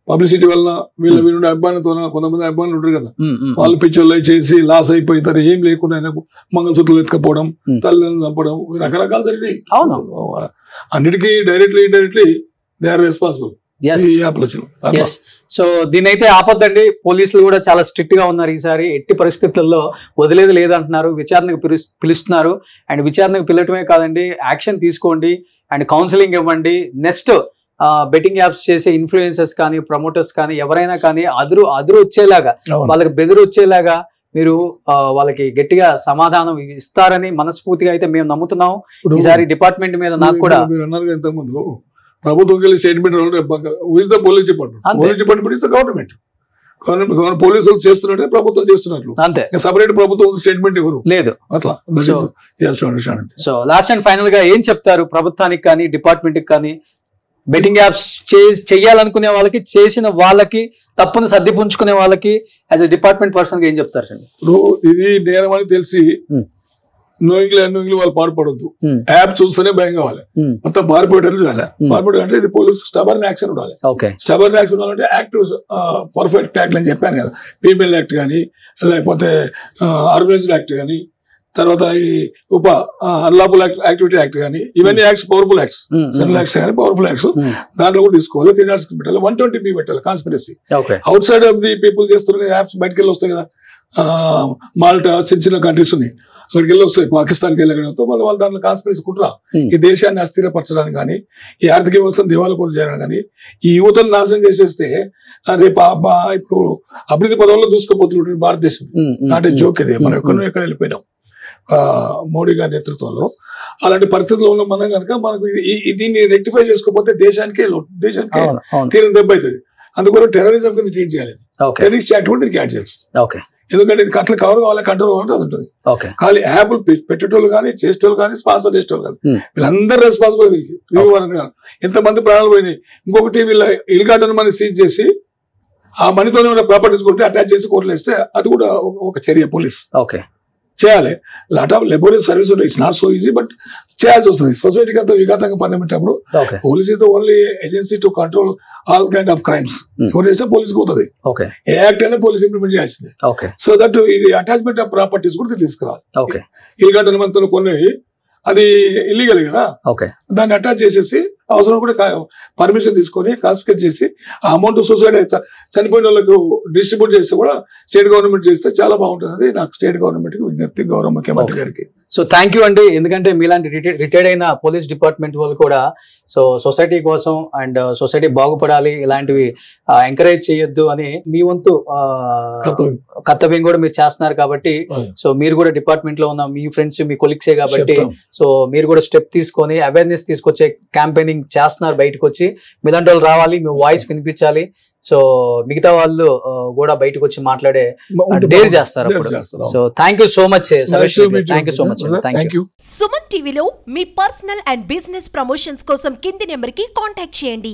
పబ్లిసిటీ వలన, వీళ్ళ వీళ్ళ అభిమానంతో కొంతమంది అభిమానులు ఉంటారు కదా, వాళ్ళు పిక్చర్లు చేసి లాస్ అయిపోతారు. ఏం లేకుండా మంగళసూత్రాలు ఎత్తుకపోవడం, తల్లిదండ్రులు చంపడం, రకరకాలు జరిగినాయి. అన్నిటికీ directly indirectly they are responsible. So దీని అయితే ఆపొద్దండి. పోలీసులు కూడా చాలా స్ట్రిక్ట్ గా ఉన్నారు ఈసారి. ఎట్టి పరిస్థితుల్లో వదిలేదు లేదంటున్నారు, విచారణకు పిలుస్తున్నారు. అండ్ విచారణకు పిలవటమే కాదండి, యాక్షన్ తీసుకోండి అండ్ కౌన్సిలింగ్ ఇవ్వండి. నెక్స్ట్ బెట్టింగ్ యాప్స్ చేసే ఇన్ఫ్లుయెన్సర్స్ కానీ ప్రమోటర్స్ కానీ ఎవరైనా కానీ అదురు వచ్చేలాగా, వాళ్ళకి బెదురు వచ్చేలాగా మీరు వాళ్ళకి గట్టిగా సమాధానం ఇస్తారని మనస్ఫూర్తిగా అయితే మేము నమ్ముతున్నాం. ఈసారి డిపార్ట్మెంట్ మీద నాకు కూడా ఇంతకుముందు ప్రభుత్వం స్టేట్మెంట్ పోలీస్ డిపార్ట్మెంట్ గవర్నమెంట్ పోలీసులు చేస్తున్నట్టే ప్రభుత్వం చేస్తున్నట్లు అంతే. సపరేట్ ప్రభుత్వం స్టేట్మెంట్ ఎవరు లేదు అట్లా. సో లాస్ట్ అండ్ ఫైనల్ గా ఏం చెప్తారు ప్రభుత్వానికి కానీ డిపార్ట్మెంట్ కి కానీ? బెట్టింగ్ యాప్స్ చెయ్యాలనుకునే వాళ్ళకి, చేసిన వాళ్ళకి, తప్పును సర్దిపుంచుకునే వాళ్ళకి యాజ్ ఎ డిపార్ట్మెంట్ పర్సన్ గా ఏం చెప్తారు సార్? ఇప్పుడు ఇది నేరం అని తెలిసి నోయింగ్లీ వాళ్ళు పాడుపడద్దు. యాప్ చూస్తేనే భయం కావాలి, మొత్తం పారిపోయేటట్లు చేయాలి. పారిపోవడం అంటే ఇది పోలీసు స్టబర్న్ యాక్షన్ ఉండాలి. స్టబర్న్ యాక్షన్ ఉండాలంటే యాక్టివ్ పర్ఫెక్ట్ యాక్ట్ అని చెప్పాను కదా, ఫీమేల్ యాక్ట్ కానీ, లేకపోతే ఆర్గనైజ్డ్ యాక్ట్ కానీ, తర్వాత ఈ అన్లాఫుల్ యాక్టివిటీ యాక్ట్ కానీ, ఇవన్నీ acts powerful acts, central acts కానీ పవర్ఫుల్ యాక్ట్స్. దాంట్లో కూడా తీసుకోవాలి. 306 పెట్టాలి, 120B పెట్టాలి conspiracy. Out side of the people చేస్తున్నారు కదా యాప్స్, బయటకు వెళ్ళి వస్తాయి కదా, మాల్టా చిన్న కంట్రీస్ ఉన్నాయి, అక్కడికి వెళ్ళి వస్తాయి, పాకిస్తాన్కి వెళ్ళగడంతో వాళ్ళు దాంట్లో కాన్స్పిరసీ కుట్రా ఈ దేశాన్ని అస్థిరపరచడానికి కానీ, ఈ ఆర్థిక వ్యవస్థను దివాలా కూడా చేయడానికి కానీ, ఈ యువతను నాశనం చేసేస్తే రేపు ఇప్పుడు అభివృద్ధి పదంలో చూసుకోబోతున్నటువంటి భారతదేశం నాటే జోక్ ఇది. మనం ఎక్కడ వెళ్ళిపోయినాం మోడీ గారి నేతృత్వంలో. అలాంటి పరిస్థితుల్లో ఉన్న మనం కనుక మనకు దీన్ని రెక్టిఫై చేసుకోకపోతే దేశానికే తీరం దెబ్బ అవుతుంది. అందుకని టెర్రరిజం కింద ట్రీట్ చేయాలి. టెర్రరిస్ట్ యాక్ట్ కూడా దీనికి యాడ్ చేస్తుంది. ఎందుకంటే ఇది అట్లా కవర్ కావాలి, కంట్రోల్ కావాలంటే అది ఉంటుంది. కానీ యాప్లు పెట్టేటోళ్ళు కానీ, చేసేటోళ్ళు కానీ, స్పాన్సర్ చేసేటోళ్ళు కానీ, వీళ్ళందరూ రెస్పాన్సిబుల్. ఎంతమంది ప్రాణాలు పోయినాయి. ఇంకొకటి వీళ్ళ ఇల్గార్డెన్ మనీ సీజ్ చేసి ఆ మనీతోనే ఉన్న ప్రాపర్టీస్ కొంటే అటాచ్ చేసి కోర్టులు వేస్తే అది కూడా ఒక చర్య పోలీస్ చేయాలి. లాట్ ఆఫ్ లెబోరియస్ సర్వీస్ ఉంటాయి. It's not so easy, but చేయాల్సి వస్తుంది. సొసైటీకి అంతా విఘాతంగా పనిపెట్టినప్పుడు police is the only agency to control all kind of crimes. ఎవరు చేస్తే పోలీస్కి పోతుంది. ఏ యాక్ట్ అయినా పోలీస్ ఇంప్లిమెంట్ చేయాల్సిందే. సో దట్ ఇది అటాచ్మెంట్ ఆఫ్ ప్రాపర్టీస్ కూడా తీసుకురావాలి. ఇల్లు మనతో కొన్ని అది ఇల్లీగల్ కదా, దాన్ని అటాచ్ చేసేసి అవసరం కూడా పర్మిషన్ తీసుకొని కాన్ఫిస్కేట్ చేసి ఆ అమౌంట్ సొసైటీ చనిపోయిన వాళ్ళకు డిస్ట్రిబ్యూట్ చేస్తే కూడా స్టేట్ గవర్నమెంట్ చేస్తే చాలా బాగుంటుంది. నాకు స్టేట్ గవర్నమెంట్ కి విజ్ఞప్తి, గౌరవ ముఖ్యమంత్రి గారికి. సో థ్యాంక్ యూ అండి. ఎందుకంటే మీలాంటి రిటైర్డ్ అయిన పోలీస్ డిపార్ట్మెంట్ వాళ్ళు కూడా సో సొసైటీ కోసం అండ్ సొసైటీ బాగుపడాలి, ఇలాంటివి ఎంకరేజ్ చేయొద్దు అని మీ వంతు కర్తవ్యం కూడా మీరు చేస్తున్నారు కాబట్టి, సో మీరు కూడా డిపార్ట్మెంట్ లో ఉన్న మీ ఫ్రెండ్స్, మీ కొలీగ్సే కాబట్టి, సో మీరు కూడా స్టెప్ తీసుకొని అవేర్నెస్ తీసుకొచ్చే క్యాంపెయినింగ్ చేస్తున్నారు. బయటకు వచ్చి మీలాంటి వాళ్ళు రావాలి, మీ వాయిస్ వినిపించాలి. సో మిగతా వాళ్ళు కూడా బయటకు వచ్చి మాట్లాడే డేర్ చేస్తారు అప్పుడు. So thank you so much. Thank you so much. Suman టీవీలో మీ పర్సనల్ అండ్ బిజినెస్ ప్రమోషన్స్ కోసం కింది నెంబర్ కి కాంటాక్ట్ చేయండి.